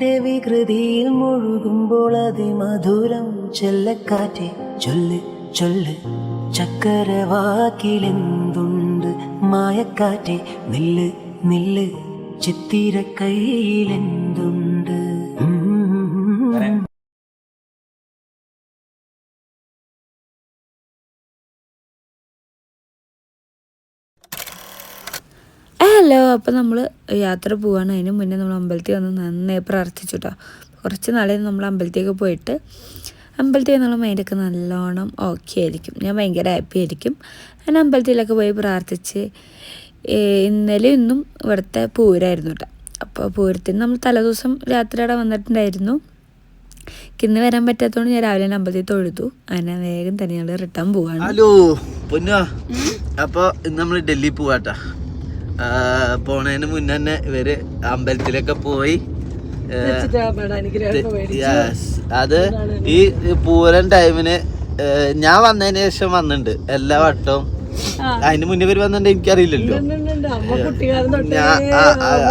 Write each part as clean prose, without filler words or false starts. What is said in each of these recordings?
നിന്റെ വികൃതിയിൽ മുഴുകുമ്പോൾ അതിമധുരം ചെല്ലക്കാറ്റെ ചൊല്ല് ചൊല്ല് ചക്കരവാക്കിലെന്തുണ്ട് മായക്കാറ്റെ നില്ല് നില്ല് ചിത്തിര കയ്യിലെന്തുണ്ട്. ഹലോ, അപ്പോൾ നമ്മൾ യാത്ര പോവാണ്. അതിന് മുന്നേ നമ്മൾ അമ്പലത്തിൽ വന്ന് നന്നായി പ്രാർത്ഥിച്ചു കേട്ടോ. കുറച്ച് നാളെ നമ്മൾ അമ്പലത്തേക്ക് പോയിട്ട് അമ്പലത്തിൽ നിന്നുള്ള മൈൻഡൊക്കെ നല്ലോണം ഓക്കെ ആയിരിക്കും. ഞാൻ ഭയങ്കര ഹാപ്പി ആയിരിക്കും. ഞാൻ അമ്പലത്തിലൊക്കെ പോയി പ്രാർത്ഥിച്ച് ഇന്നലെ ഇന്നും ഇവിടുത്തെ പൂരമായിരുന്നു കേട്ടോ. അപ്പോൾ പൂരത്തിന് നമ്മൾ തലേദിവസം രാത്രി അവിടെ വന്നിട്ടുണ്ടായിരുന്നു. ഇന്ന് വരാൻ പറ്റാത്തതുകൊണ്ട് ഞാൻ രാവിലെ തന്നെ അമ്പലത്തിൽ തൊഴുതു. അങ്ങനെ വേഗം തന്നെ ഞങ്ങൾ റിട്ടേൺ പോവാണ്. ഹലോ പൊന്നോ, അപ്പോൾ ഇന്ന് നമ്മൾ ഡൽഹി പോവാട്ടാ. പോണതിന് മുന്നേ തന്നെ ഇവര് അമ്പലത്തിലൊക്കെ പോയി. അത് ഈ പൂരം ടൈമിന് ഞാൻ വന്നതിന് ശേഷം വന്നിട്ടുണ്ട് എല്ലാ വട്ടവും. അതിന് മുന്നേ ഇവര് വന്നിട്ടുണ്ട് എനിക്കറിയില്ലല്ലോ.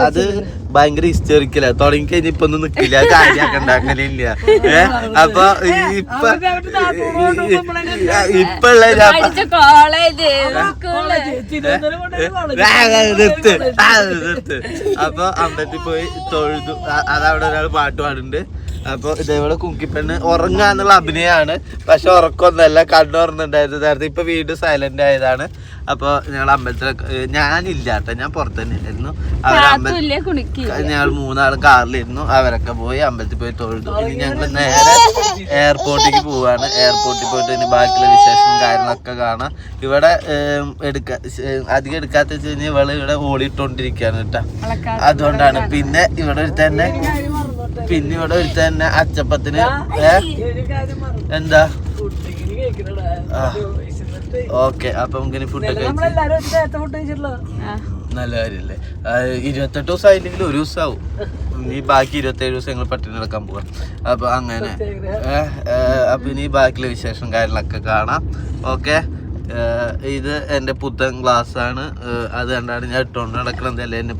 അത് ഭയങ്കര ഹിസ്റ്റോറിക്കലാ. തുടങ്ങി കഴിഞ്ഞ ഇപ്പൊ ഒന്നും നിക്കില്ല, കാര്യാക്കണ്ട, അങ്ങനെയില്ല. അപ്പൊ ഇപ്പള്ള അപ്പൊ അമ്പലത്തിൽ പോയി തൊഴുതു. അതവിടെ ഒരാൾ പാട്ട് പാടുന്നുണ്ട്. അപ്പൊ ഇതേപോലെ കുങ്കിപ്പെണ്ണ് ഉറങ്ങാന്നുള്ള അഭിനയമാണ്, പക്ഷെ ഉറക്കൊന്നല്ല, കണ്ണുറന്നുണ്ടായിരുന്നു നേരത്തെ. ഇപ്പൊ വീണ്ടും സൈലന്റ് ആയതാണ്. അപ്പൊ ഞങ്ങൾ അമ്പലത്തിലൊക്കെ ഞാനില്ല കേട്ടോ, ഞാൻ പുറത്ത് തന്നെ ആയിരുന്നു. ഞങ്ങൾ 3 ആൾ കാറിലിരുന്നു. അവരൊക്കെ പോയി അമ്പലത്തിൽ പോയി തൊഴുതു. ഇനി ഞങ്ങൾ നേരെ എയർപോർട്ടിലേക്ക് പോവാണ്. എയർപോർട്ടിൽ പോയിട്ട് ഇനി ബാക്കിയുള്ള വിശേഷം കാര്യങ്ങളൊക്കെ കാണാം. ഇവിടെ അധികം എടുക്കാത്ത വെച്ച് കഴിഞ്ഞാൽ ഇവള് ഇവിടെ ഓടിയിട്ടോണ്ടിരിക്കുകയാണ് കേട്ടോ. അതുകൊണ്ടാണ്. പിന്നെ ഇവിടെ ഒരു തന്നെ അച്ചപ്പത്തിന് എന്താ ഓക്കെ. അപ്പൊ നമുക്ക് ഫുഡൊക്കെ നല്ല കാര്യല്ലേ. 28 ദിവസം ആയില്ലെങ്കിൽ ഒരു ദിവസം ആവും. ഇനി ബാക്കി 27 ദിവസം ഞങ്ങൾ പട്ടിണി നടക്കാൻ പോവാം. അപ്പൊ അങ്ങനെ അപ്പൊ ഇനി ബാക്കിയുള്ള വിശേഷം കാര്യങ്ങളൊക്കെ കാണാം. ഓക്കെ, ഇത് എന്റെ പുത്തൻ ഗ്ലാസ് ആണ്. അത് കണ്ടാണ് ഞാൻ ഇട്ടോണ്ട് നടക്കണത്. അല്ലേ എന്നെ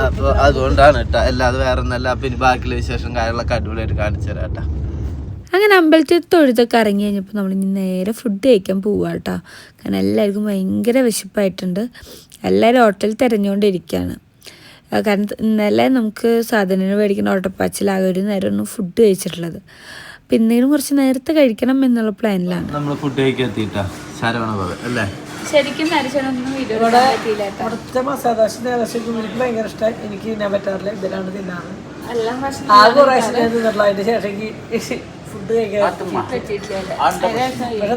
അപ്പൊ അതുകൊണ്ടാണ് കേട്ടാ, അല്ലാതെ വേറെ ഒന്നല്ല. അപ്പൊ ഇനി ബാക്കിയുള്ള വിശേഷം കാര്യങ്ങളൊക്കെ അടിപൊളിയായിട്ട് കാണിച്ചു തരാം കേട്ടാ. അങ്ങനെ അമ്പലത്തിൽ തൊഴുതൊക്കെ ഇറങ്ങി കഴിഞ്ഞപ്പോൾ നമ്മൾ ഇനി നേരെ ഫുഡ് കഴിക്കാൻ പോവുക കേട്ടോ. കാരണം എല്ലാവർക്കും ഭയങ്കര വിശപ്പായിട്ടുണ്ട്. എല്ലാവരും ഹോട്ടൽ തിരഞ്ഞുകൊണ്ടിരിക്കുകയാണ്. കാരണം ഇന്നലെ നമുക്ക് സാധനങ്ങൾ മേടിക്കുന്ന ഓട്ടപ്പാച്ചിലാകെ ഒരു നേരമാണ് ഫുഡ് കഴിച്ചിട്ടുള്ളത്. അപ്പം ഇന്നേലും കുറച്ച് നേരത്തെ കഴിക്കണം എന്നുള്ള പ്ലാനിലാണ് നമ്മൾ. ഫുഡ് കഴിക്കാൻ എത്തിയിട്ടാ അല്ലേ? ശരിക്കും ഭയങ്കര ഇഷ്ടമായി. എനിക്ക് തിന്നാൻ പറ്റാറില്ല, ഇതിലാണ് തിന്നാറ്. ഫുഡ് കഴിക്കാൻ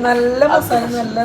നല്ല മസാല, നല്ല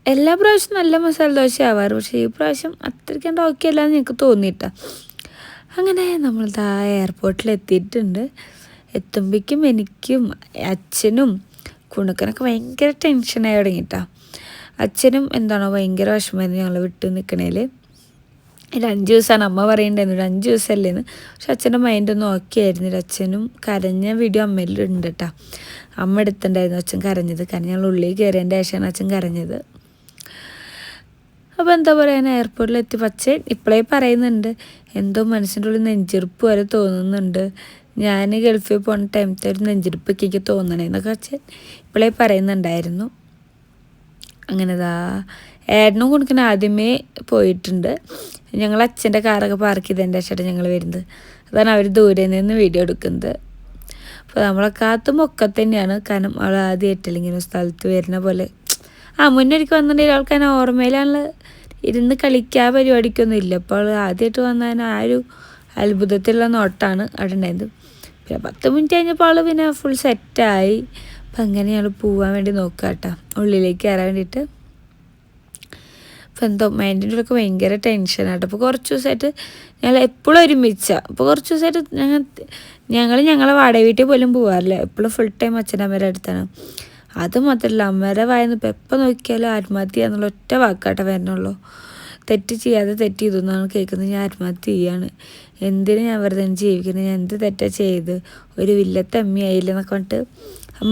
എല്ലാ പ്രാവശ്യം നല്ല മസാല ദോശ ആവാറ്, പക്ഷേ ഈ പ്രാവശ്യം അത്രയ്ക്കണ്ട് ഓക്കെ അല്ലാന്ന് എനിക്ക് തോന്നിയിട്ടാ. അങ്ങനെ നമ്മളിതാ എയർപോർട്ടിൽ എത്തിയിട്ടുണ്ട്. എത്തുമ്പോഴേക്കും എനിക്കും അച്ഛനും കുണുക്കനൊക്കെ ഭയങ്കര ടെൻഷനായി തുടങ്ങിയിട്ടാ. അച്ഛനും എന്താണോ ഭയങ്കര വിഷമമായിരുന്നു ഞങ്ങൾ വിട്ട് നിൽക്കണേൽ. 5 ദിവസമാണ് അമ്മ പറയണ്ടായിരുന്നു, 5 ദിവസമല്ലേന്ന്. പക്ഷെ അച്ഛൻ്റെ മൈൻഡൊന്നും ഓക്കെ ആയിരുന്നില്ല. അച്ഛനും കരഞ്ഞ വീഡിയോ അമ്മയിലുണ്ട് കേട്ടോ. അമ്മ എടുത്തിട്ടുണ്ടായിരുന്നു അച്ഛൻ കരഞ്ഞത്. കാരണം ഞങ്ങൾ ഉള്ളിൽ കയറിയതിൻ്റെ ശേഷമാണ് അച്ഛൻ കരഞ്ഞത്. അപ്പോൾ എന്താ പറയുക, എയർപോർട്ടിലെത്തി പക്ഷേ ഇപ്പോഴേ പറയുന്നുണ്ട് എന്തോ മനസ്സിൻ്റെ ഉള്ളിൽ നെഞ്ചിരിപ്പ് പോലെ തോന്നുന്നുണ്ട്. ഞാൻ ഗൾഫിൽ പോകുന്ന ടൈമത്തെ ഒരു നെഞ്ചിരിപ്പൊക്കെ എനിക്ക് തോന്നണേന്നൊക്കെ അച്ഛൻ ഇപ്പോഴേ പറയുന്നുണ്ടായിരുന്നു. അങ്ങനെതാ ഏട്ടനും കൊടുക്കുന്ന ആദ്യമേ പോയിട്ടുണ്ട്. ഞങ്ങൾ അച്ഛൻ്റെ കാറൊക്കെ പാർക്ക് ചെയ്തതിൻ്റെ ശേഷം ഞങ്ങൾ വരുന്നത്. അതാണ് അവർ ദൂരെ നിന്ന് വീഡിയോ എടുക്കുന്നത്. അപ്പോൾ നമ്മളെ കാത്തും ഒക്കെ തന്നെയാണ്. കാരണം അവൾ ആദ്യമായിട്ടില്ല ഇങ്ങനെ സ്ഥലത്ത് വരുന്ന പോലെ. മുന്നൊരിക്കൽ വന്നിട്ടുണ്ടെങ്കിൽ അവൾക്ക് അതിനെ ഓർമ്മയിലാണുള്ള ഇരുന്ന് കളിക്കുക പരിപാടിക്കൊന്നും ഇല്ല. അപ്പോൾ അവൾ ആദ്യമായിട്ട് വന്നതിന് ആ ഒരു അത്ഭുതത്തിലുള്ള നോട്ടാണ് അവിടെ ഉണ്ടായത്. പിന്നെ 10 മിനിറ്റ് കഴിഞ്ഞപ്പോൾ അവൾ പിന്നെ ഫുൾ സെറ്റായി. അപ്പം അങ്ങനെ ഞങ്ങൾ പോകാൻ വേണ്ടി നോക്കുക കേട്ടോ, ഉള്ളിലേക്ക് കയറാൻ വേണ്ടിയിട്ട്. അപ്പോൾ എന്തോ മൈൻഡിൻ്റെ ഉള്ളൊക്കെ ഭയങ്കര ടെൻഷനാട്ടോ. അപ്പോൾ കുറച്ച് ദിവസമായിട്ട് ഞങ്ങൾ എപ്പോഴും ഒരുമിച്ചാണ്. അപ്പോൾ കുറച്ച് ദിവസമായിട്ട് ഞങ്ങളെ വാടക വീട്ടിൽ പോലും പോകാറില്ല, എപ്പോഴും ഫുൾ ടൈം അച്ഛനമ്മേരെ അടുത്താണ്. അത് മാത്രമല്ല അമ്മേരെ വായന്ന് ഇപ്പം എപ്പോൾ നോക്കിയാലും ആത്മഹത്യ എന്നുള്ള ഒറ്റ വാക്കാട്ടെ വരണുള്ളൂ. തെറ്റ് ചെയ്യാതെ തെറ്റ് ചെയ്തു എന്നാണ് കേൾക്കുന്നത്, ഞാൻ ആത്മഹത്യ ചെയ്യാണ്, എന്തിനു ഞാൻ വെറുതെ ജീവിക്കുന്നത്, ഞാൻ എന്ത് തെറ്റാ ചെയ്ത്, ഒരു വില്ലത്തെ അമ്മയായില്ല എന്നൊക്കെ പറഞ്ഞിട്ട്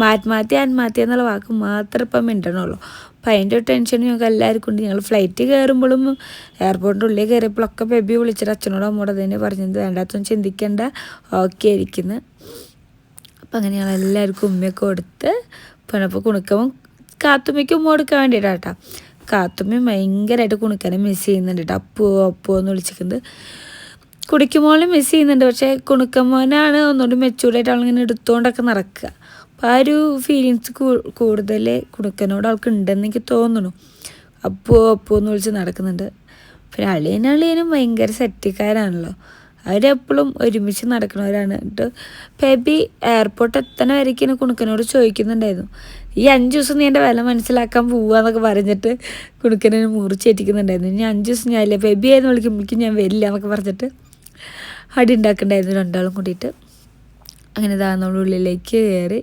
ആത്മഹത്യ എന്നുള്ള വാക്ക് മാത്രം ഇപ്പം മിണ്ടണുള്ളൂ. അപ്പം അതിൻ്റെ ഒരു ടെൻഷൻ ഞങ്ങൾക്ക് എല്ലാവർക്കും ഉണ്ട്. ഞങ്ങൾ ഫ്ലൈറ്റ് കയറുമ്പോഴും എയർപോർട്ടിൻ്റെ ഉള്ളിൽ കയറിയപ്പോഴൊക്കെ ബേബി വിളിച്ചിട്ട് അച്ഛനോടും അമ്മോട് തന്നെ പറഞ്ഞത് വേണ്ടാത്തൊന്നും ചിന്തിക്കേണ്ട, ഓക്കെ ഇരിക്കുന്നു. അപ്പം അങ്ങനെ ഞങ്ങളെല്ലാവർക്കും ഉമ്മയൊക്കെ കൊടുത്ത് അപ്പോൾ കുണുക്കവും കാത്തുമ്മയ്ക്കും ഉമ്മ കൊടുക്കാൻ വേണ്ടിയിട്ടാട്ടോ. കാത്തുമ്മയും ഭയങ്കരമായിട്ട് കുണുക്കനെ മിസ് ചെയ്യുന്നുണ്ട് കേട്ടോ, അപ്പോ എന്ന് വിളിച്ചിരിക്കുന്നത്. കുടിക്കുമ്പോഴും മിസ് ചെയ്യുന്നുണ്ട്, പക്ഷേ കുണുക്കമ്മോനാണ് ഒന്നുകൂടി മെച്ചൂർഡായിട്ട് അവളിങ്ങനെ എടുത്തുകൊണ്ടൊക്കെ നടക്കുക. അപ്പോൾ ആ ഒരു ഫീലിങ്സ് കൂടുതൽ കുണുക്കനോട് അവൾക്ക് ഉണ്ടെന്ന് എനിക്ക് തോന്നുന്നു. അപ്പോ എന്ന് വിളിച്ച് നടക്കുന്നുണ്ട്. പിന്നെ അളിയനും ഭയങ്കര സെറ്റിക്കാരാണല്ലോ, അവരെപ്പോഴും ഒരുമിച്ച് നടക്കുന്നവരാണ്. എന്നിട്ട് ബേബി എയർപോർട്ട് എത്തണ വരയ്ക്ക് കുണുക്കനോട് ചോദിക്കുന്നുണ്ടായിരുന്നു, ഈ 5 ദിവസം നീ എൻ്റെ വില മനസ്സിലാക്കാൻ പോവാന്നൊക്കെ പറഞ്ഞിട്ട് കുണുക്കനെ മുറിച്ചേറ്റിക്കുന്നുണ്ടായിരുന്നു. ഇനി 5 ദിവസം ഞാനില്ല, ബേബി ആയിരുന്നു വിളിക്കുമ്പോഴേക്കും ഞാൻ വരില്ല എന്നൊക്കെ പറഞ്ഞിട്ട് അടി ഉണ്ടാക്കുന്നുണ്ടായിരുന്നു രണ്ടാളും കൂടിയിട്ട്. അങ്ങനെ നമ്മൾ ഉള്ളിലേക്ക് കയറി.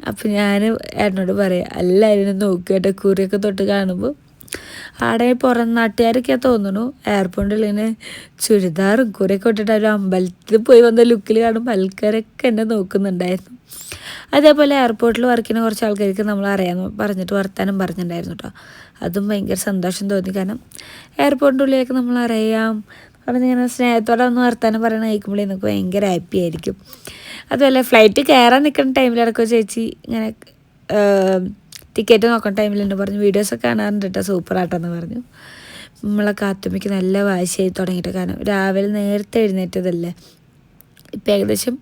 അപ്പം ഞാൻ ഏട്ടനോട് പറയാം, എല്ലാവരും നോക്കിയിട്ട് കുറിയൊക്കെ തൊട്ട് കാണുമ്പോൾ ആടെ പുറം നാട്ടുകാരൊക്കെ തോന്നുന്നു എയർപോർട്ടിൽ ഇങ്ങനെ ചുരിദാറും കുറിയൊക്കെ ഇട്ടിട്ട് ഒരു അമ്പലത്തിൽ പോയി വന്ന ലുക്കിൽ കാണുമ്പോൾ ആൾക്കാരൊക്കെ എന്നെ നോക്കുന്നുണ്ടായിരുന്നു. അതേപോലെ എയർപോർട്ടിൽ വർക്ക് ചെയ്യുന്ന കുറച്ച് ആൾക്കാർക്ക് നമ്മൾ അറിയാമെന്ന് പറഞ്ഞിട്ട് വർത്താനം പറഞ്ഞിട്ടുണ്ടായിരുന്നു കേട്ടോ. അതും ഭയങ്കര സന്തോഷം തോന്നി, കാരണം എയർപോർട്ടിൻ്റെ ഉള്ളിലേക്ക് നമ്മൾ അറിയാം പറഞ്ഞിങ്ങനെ സ്നേഹത്തോടെ ഒന്ന് വർത്താനം പറയണ കേൾക്കുമ്പോഴേ നമുക്ക് ഭയങ്കര ഹാപ്പി ആയിരിക്കും. അതുപോലെ ഫ്ലൈറ്റ് കയറാൻ നിൽക്കുന്ന ടൈമിലിടയ്ക്ക് ചേച്ചി ഇങ്ങനെ ടിക്കറ്റ് നോക്കുന്ന ടൈമിലുണ്ട് പറഞ്ഞു, വീഡിയോസൊക്കെ കാണാറുണ്ട് കേട്ടോ, സൂപ്പറായിട്ടെന്ന് പറഞ്ഞു. നമ്മളെ കാത്തുമ്മയ്ക്ക് നല്ല വാശിയായി തുടങ്ങിയിട്ട്, കാരണം രാവിലെ നേരത്തെ എഴുന്നേറ്റതല്ലേ, ഇപ്പം ഏകദേശം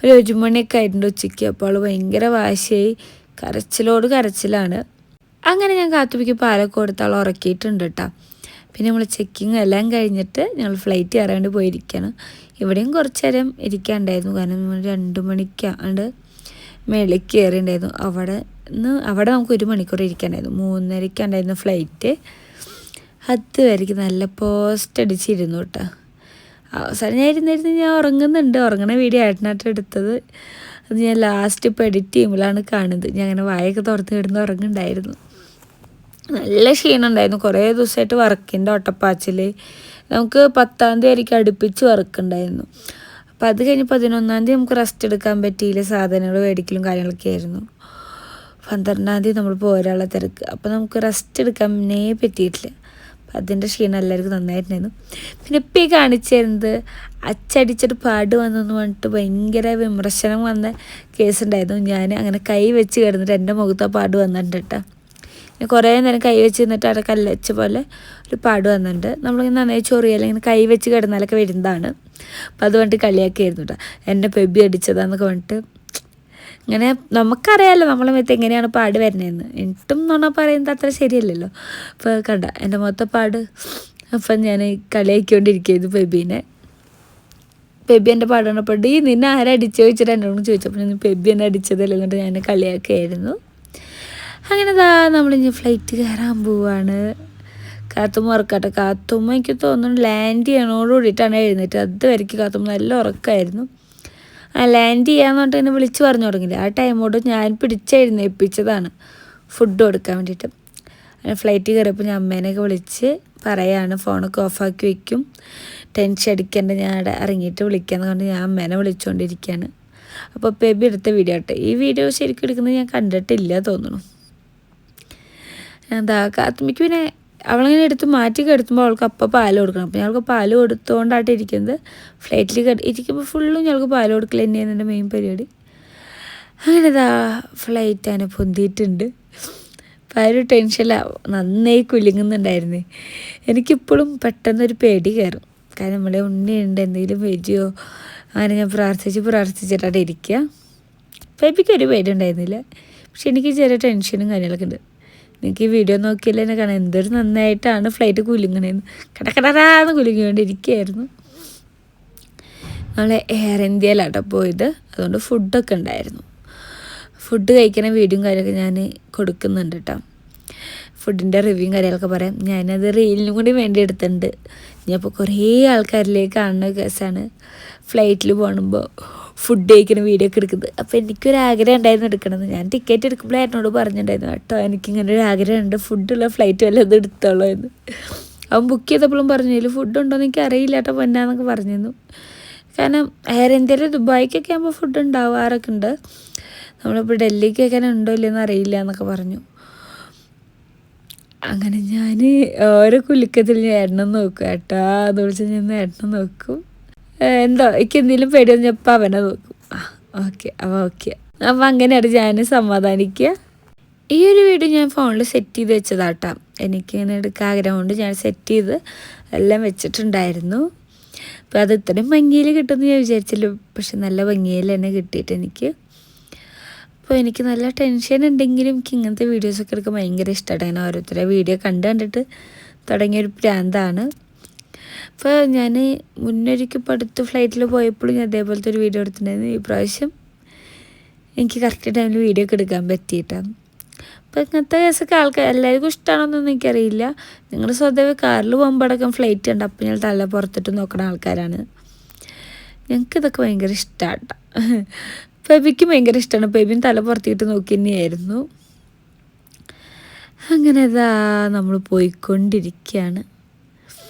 ഒരു 1 മണിയൊക്കെ ആയിട്ടുണ്ട് ഉച്ചയ്ക്ക്. അപ്പോൾ അവൾ ഭയങ്കര വാശിയായി, കരച്ചിലാണ്. അങ്ങനെ ഞാൻ കാത്തുമ്മയ്ക്ക് പാലൊക്കെ കൊടുത്ത് അവൾ ഉറക്കിയിട്ടുണ്ട് കേട്ടോ. പിന്നെ നമ്മൾ ചെക്കിങ് എല്ലാം കഴിഞ്ഞിട്ട് ഞങ്ങൾ ഫ്ലൈറ്റ് കയറാൻ വേണ്ടി പോയിരിക്കുകയാണ്. ഇവിടെയും കുറച്ച് നേരം ഇരിക്കാനുണ്ടായിരുന്നു, കാരണം നമ്മൾ 2 മണിക്കാണ്ട് മേലേക്ക് കയറിയിട്ടുണ്ടായിരുന്നു. അവിടെ നമുക്ക് 1 മണിക്കൂർ ഇരിക്കാനുണ്ടായിരുന്നു. 3:30 ഫ്ലൈറ്റ്. അതുവരെയ്ക്ക് നല്ല പോസ്റ്റ് അടിച്ചിരുന്നു കേട്ടോ. അവസാനം ഞാൻ ഇരുന്നിരുന്ന് ഞാൻ ഉറങ്ങണ വീഡിയോ ഏട്ടനായിട്ട് എടുത്തത്. അത് ഞാൻ ലാസ്റ്റ് ഇപ്പോൾ എഡിറ്റ് ചെയ്യുമ്പോഴാണ് കാണുന്നത്. ഞാൻ അങ്ങനെ വായൊക്കെ തുറന്ന് കിടന്ന് ഉറങ്ങുന്നുണ്ടായിരുന്നു. നല്ല ക്ഷീണം ഉണ്ടായിരുന്നു, കുറേ ദിവസമായിട്ട് വർക്കിൻ്റെ ഒട്ടപ്പാച്ചിൽ. നമുക്ക് 10-ാം തീയതി ആയിരിക്കും അടുപ്പിച്ച് വർക്കുണ്ടായിരുന്നു. അപ്പോൾ അത് കഴിഞ്ഞ് 11-ാം തീയതി നമുക്ക് റെസ്റ്റ് എടുക്കാൻ പറ്റിയില്ല, സാധനങ്ങൾ മേടിക്കലും കാര്യങ്ങളൊക്കെ ആയിരുന്നു. 12-ാം തീയതി നമ്മൾ പോരാനുള്ള തിരക്ക്, അപ്പോൾ നമുക്ക് റെസ്റ്റ് എടുക്കാനേ പറ്റിയിട്ടില്ല. അപ്പം അതിൻ്റെ ക്ഷീണം എല്ലാവർക്കും നന്നായിട്ടുണ്ടായിരുന്നു. പിന്നെ ഇപ്പം ഈ കാണിച്ചു തരുന്നത് അച്ചടിച്ചിട്ട് പാട് വന്നെന്ന് പറഞ്ഞിട്ട് ഭയങ്കര വിമർശനം വന്ന കേസുണ്ടായിരുന്നു. ഞാൻ അങ്ങനെ കൈ വെച്ച് കിടന്നിട്ട് എൻ്റെ മുഖത്ത് പാട് വന്നിട്ടുണ്ട് കേട്ടോ. കുറേ നേരം കൈ വെച്ച് നിന്നിട്ട് അവിടെ കല്ലച്ച പോലെ ഒരു പാട് വന്നിട്ടുണ്ട്. നമ്മളിങ്ങനെ നന്നായി ചൊറിയല്ല, ഇങ്ങനെ കൈ വെച്ച് കിടന്നാലൊക്കെ വരുന്നതാണ്. അപ്പോൾ അത് പറഞ്ഞിട്ട് കളിയാക്കിയായിരുന്നു കേട്ടോ, എൻ്റെ ബേബി അടിച്ചതാന്നൊക്കെ പറഞ്ഞിട്ട്. ഇങ്ങനെ നമുക്കറിയാമല്ലോ നമ്മളെ മേത്ത് എങ്ങനെയാണ് പാട് വരുന്നതെന്ന്, എന്നിട്ടും എന്നാ പറയുന്നത് അത്ര ശരിയല്ലല്ലോ. അപ്പോൾ കണ്ട എൻ്റെ മൊത്തം പാട്. അപ്പം ഞാൻ കളിയാക്കിക്കൊണ്ടിരിക്കുകയായിരുന്നു ബേബീനെ. ബേബി എൻ്റെ പാട് കണ്ടപ്പോൾ നിന്നെ ആരാ അടിച്ചു ചോദിച്ചിട്ട് എന്നോട് ചോദിച്ചപ്പോൾ ഞാൻ ബേബി എന്നെ അടിച്ചതല്ലേ എന്നിട്ട് ഞാൻ കളിയാക്കിയായിരുന്നു. അങ്ങനെ നമ്മളിനി ഫ്ലൈറ്റ് കയറാൻ പോവാണ്. കാത്തുമ്മ ഉറക്കാട്ടെ. കാത്തുമ്മ എനിക്ക് തോന്നുന്നു ലാൻഡ് ചെയ്യണോട് കൂടിയിട്ടാണ് എഴുന്നേറ്റ്. അതുവരെയ്ക്ക് കാത്തുമ്മ നല്ല ഉറക്കമായിരുന്നു. ലാൻഡ് ചെയ്യാന്ന് പറഞ്ഞിട്ട് എന്നെ വിളിച്ച് പറഞ്ഞു തുടങ്ങില്ല. ആ ടൈമോട് ഞാൻ പിടിച്ചെഴുന്നേൽപ്പിച്ചതാണ് ഫുഡ് കൊടുക്കാൻ വേണ്ടിയിട്ട്. അങ്ങനെ ഫ്ലൈറ്റ് കയറിയപ്പോൾ ഞാൻ അമ്മേനെയൊക്കെ വിളിച്ച് പറയാണ്, ഫോണൊക്കെ ഓഫാക്കി വയ്ക്കും, ടെൻഷൻ അടിക്കേണ്ട, ഞാൻ അവിടെ ഇറങ്ങിയിട്ട് വിളിക്കാമെന്ന് കൊണ്ട് ഞാൻ അമ്മേനെ വിളിച്ചുകൊണ്ടിരിക്കുകയാണ്. അപ്പോൾ ബേബി എടുത്ത വീഡിയോ ആട്ടെ. ഈ വീഡിയോ ശരിക്കും എടുക്കുന്നത് ഞാൻ കണ്ടിട്ടില്ല തോന്നുന്നു. കാത്തുമ്മയ്ക്ക് പിന്നെ അവളിങ്ങനെ എടുത്ത് മാറ്റി കിടത്തുമ്പോൾ അവൾക്ക് അപ്പം പാൽ കൊടുക്കണം. അപ്പോൾ ഞങ്ങൾക്ക് പാൽ കൊടുത്തുകൊണ്ടായിട്ട് ഇരിക്കുന്നത്. ഫ്ലൈറ്റിൽ ഇരിക്കുമ്പോൾ ഫുള്ളും ഞങ്ങൾക്ക് പാൽ കൊടുക്കൽ തന്നെയാണ് എൻ്റെ മെയിൻ പരിപാടി. അങ്ങനെ ഫ്ലൈറ്റ് അങ്ങനെ പൊന്തിയിട്ടുണ്ട്. അപ്പോൾ ആ ഒരു ടെൻഷനിലാണ് നന്നായി കുലുങ്ങുന്നുണ്ടായിരുന്നു. എനിക്കിപ്പോഴും പെട്ടെന്നൊരു പേടി കയറും, കാരണം നമ്മളെ ഉണ്ണിയുണ്ട് എന്തെങ്കിലും വരുമോ അങ്ങനെ ഞാൻ പ്രാർത്ഥിച്ചിട്ടാണ് ഇരിക്കുക. ബേബിക്ക് ഒരു പേടി ഉണ്ടായിരുന്നില്ല, പക്ഷെ എനിക്ക് ചെറിയ ടെൻഷനും കാര്യങ്ങളൊക്കെ ഉണ്ട്. എനിക്ക് ഈ വീഡിയോ നോക്കിയാൽ എന്നെ കാണാം എന്തൊരു നന്നായിട്ടാണ് ഫ്ലൈറ്റ് കുലുങ്ങണേന്ന്. കടകടാന്ന് കുലുങ്ങിക്കൊണ്ടിരിക്കുകയായിരുന്നു. നമ്മൾ എയർ ഇന്ത്യയിലാട്ടോ പോയത്, അതുകൊണ്ട് ഫുഡൊക്കെ ഉണ്ടായിരുന്നു. ഫുഡ് കഴിക്കുന്ന വീഡിയോയും കാര്യമൊക്കെ ഞാൻ കൊടുക്കുന്നുണ്ട് കേട്ടോ. ഫുഡിൻ്റെ റിവ്യൂവും കാര്യങ്ങളൊക്കെ പറയാം. ഞാനത് റീലിനും കൂടി വേണ്ടി എടുത്തിട്ടുണ്ട്. ഞാനിപ്പോൾ കുറേ ആൾക്കാരിലേക്ക് കാണുന്ന കേസാണ് ഫ്ലൈറ്റിൽ പോകുമ്പോൾ ഫുഡ് കഴിക്കുന്ന വീഡിയോ ഒക്കെ എടുക്കുന്നത്. അപ്പോൾ എനിക്കൊരാഗ്രഹം ഉണ്ടായിരുന്നു എടുക്കണമെന്ന്. ഞാൻ ടിക്കറ്റ് എടുക്കുമ്പോൾ എന്നോട് പറഞ്ഞിട്ടുണ്ടായിരുന്നു കേട്ടോ, എനിക്കിങ്ങനെ ഒരു ആഗ്രഹമുണ്ട്, ഫുഡുള്ള ഫ്ലൈറ്റ് വല്ലതും എടുത്തോളൂ എന്ന്. അവൻ ബുക്ക് ചെയ്തപ്പോഴും പറഞ്ഞില്ല ഫുഡ് ഉണ്ടോയെന്ന് എനിക്ക് അറിയില്ല കേട്ടോ പൊന്നാന്നൊക്കെ പറഞ്ഞിരുന്നു. കാരണം എയർ ഇന്ത്യയിൽ ദുബായിക്കൊക്കെ ആകുമ്പോൾ ഫുഡ് ഉണ്ടാവാറൊക്കെ ഉണ്ട്. നമ്മളിപ്പോൾ ഡൽഹിക്കൊക്കെ ഉണ്ടോ ഇല്ലയെന്ന് അറിയില്ല എന്നൊക്കെ പറഞ്ഞു. അങ്ങനെ ഞാൻ ഓരോ കുലുക്കത്തിൽ ഞാൻ എണ്ണം നോക്കും കേട്ടോ. എന്ന് വിളിച്ചാൽ ഞാൻ എണ്ണം നോക്കും. എന്തോ എനിക്ക് എന്തെങ്കിലും പേടിയൊന്നും ഞാൻ അവനെ നോക്കും. Okay okay. അപ്പം അങ്ങനെയാണ് ഞാൻ സമാധാനിക്കുക. ഈ ഒരു വീഡിയോ ഞാൻ ഫോണിൽ സെറ്റ് ചെയ്ത് വെച്ചതാട്ടോ. എനിക്കിങ്ങനെ എടുക്കാൻ ആഗ്രഹം കൊണ്ട് ഞാൻ സെറ്റ് ചെയ്ത് എല്ലാം വെച്ചിട്ടുണ്ടായിരുന്നു. അപ്പോൾ അത് ഇത്രയും ഭംഗിയിൽ കിട്ടുമെന്ന് ഞാൻ വിചാരിച്ചില്ല. പക്ഷെ നല്ല ഭംഗിയിൽ തന്നെ കിട്ടിയിട്ട് എനിക്ക്. അപ്പോൾ എനിക്ക് നല്ല ടെൻഷൻ ഉണ്ടെങ്കിലും എനിക്ക് ഇങ്ങനത്തെ വീഡിയോസൊക്കെ എടുക്കാൻ ഭയങ്കര ഇഷ്ടമാണ്. അങ്ങനെ ഓരോരുത്തരുടെ വീഡിയോ കണ്ടിട്ട് തുടങ്ങിയൊരു പ്രാന്താണ്. അപ്പോൾ ഞാൻ മുന്നൊരിക്കൽ ഇപ്പോൾ അടുത്ത് ഫ്ലൈറ്റിൽ പോയപ്പോഴും ഞാൻ അതേപോലത്തെ ഒരു വീഡിയോ എടുത്തിട്ടുണ്ടായിരുന്നു. ഈ പ്രാവശ്യം എനിക്ക് കറക്റ്റ് ടൈമിൽ വീഡിയോ ഒക്കെ എടുക്കാൻ പറ്റിയിട്ടാണ്. അപ്പോൾ ഇങ്ങനത്തെ കേസൊക്കെ ആൾക്കാർ എല്ലാവർക്കും ഇഷ്ടമാണെന്നൊന്നും എനിക്കറിയില്ല. നിങ്ങൾ സ്വതവേ കാറിൽ പോകുമ്പോൾ അടക്കം ഫ്ലൈറ്റ് ഉണ്ട്, അപ്പോൾ ഞാൻ തല പുറത്തിട്ട് നോക്കുന്ന ആൾക്കാരാണ്. ഞങ്ങൾക്കിതൊക്കെ ഭയങ്കര ഇഷ്ടമാണ് കേട്ടോ. ബേബിക്കും ഭയങ്കര ഇഷ്ടമാണ്. ബേബിയും തല പുറത്തിട്ട് നോക്കി തന്നെയായിരുന്നു. അങ്ങനെ ഇതാ നമ്മൾ പോയിക്കൊണ്ടിരിക്കുകയാണ്.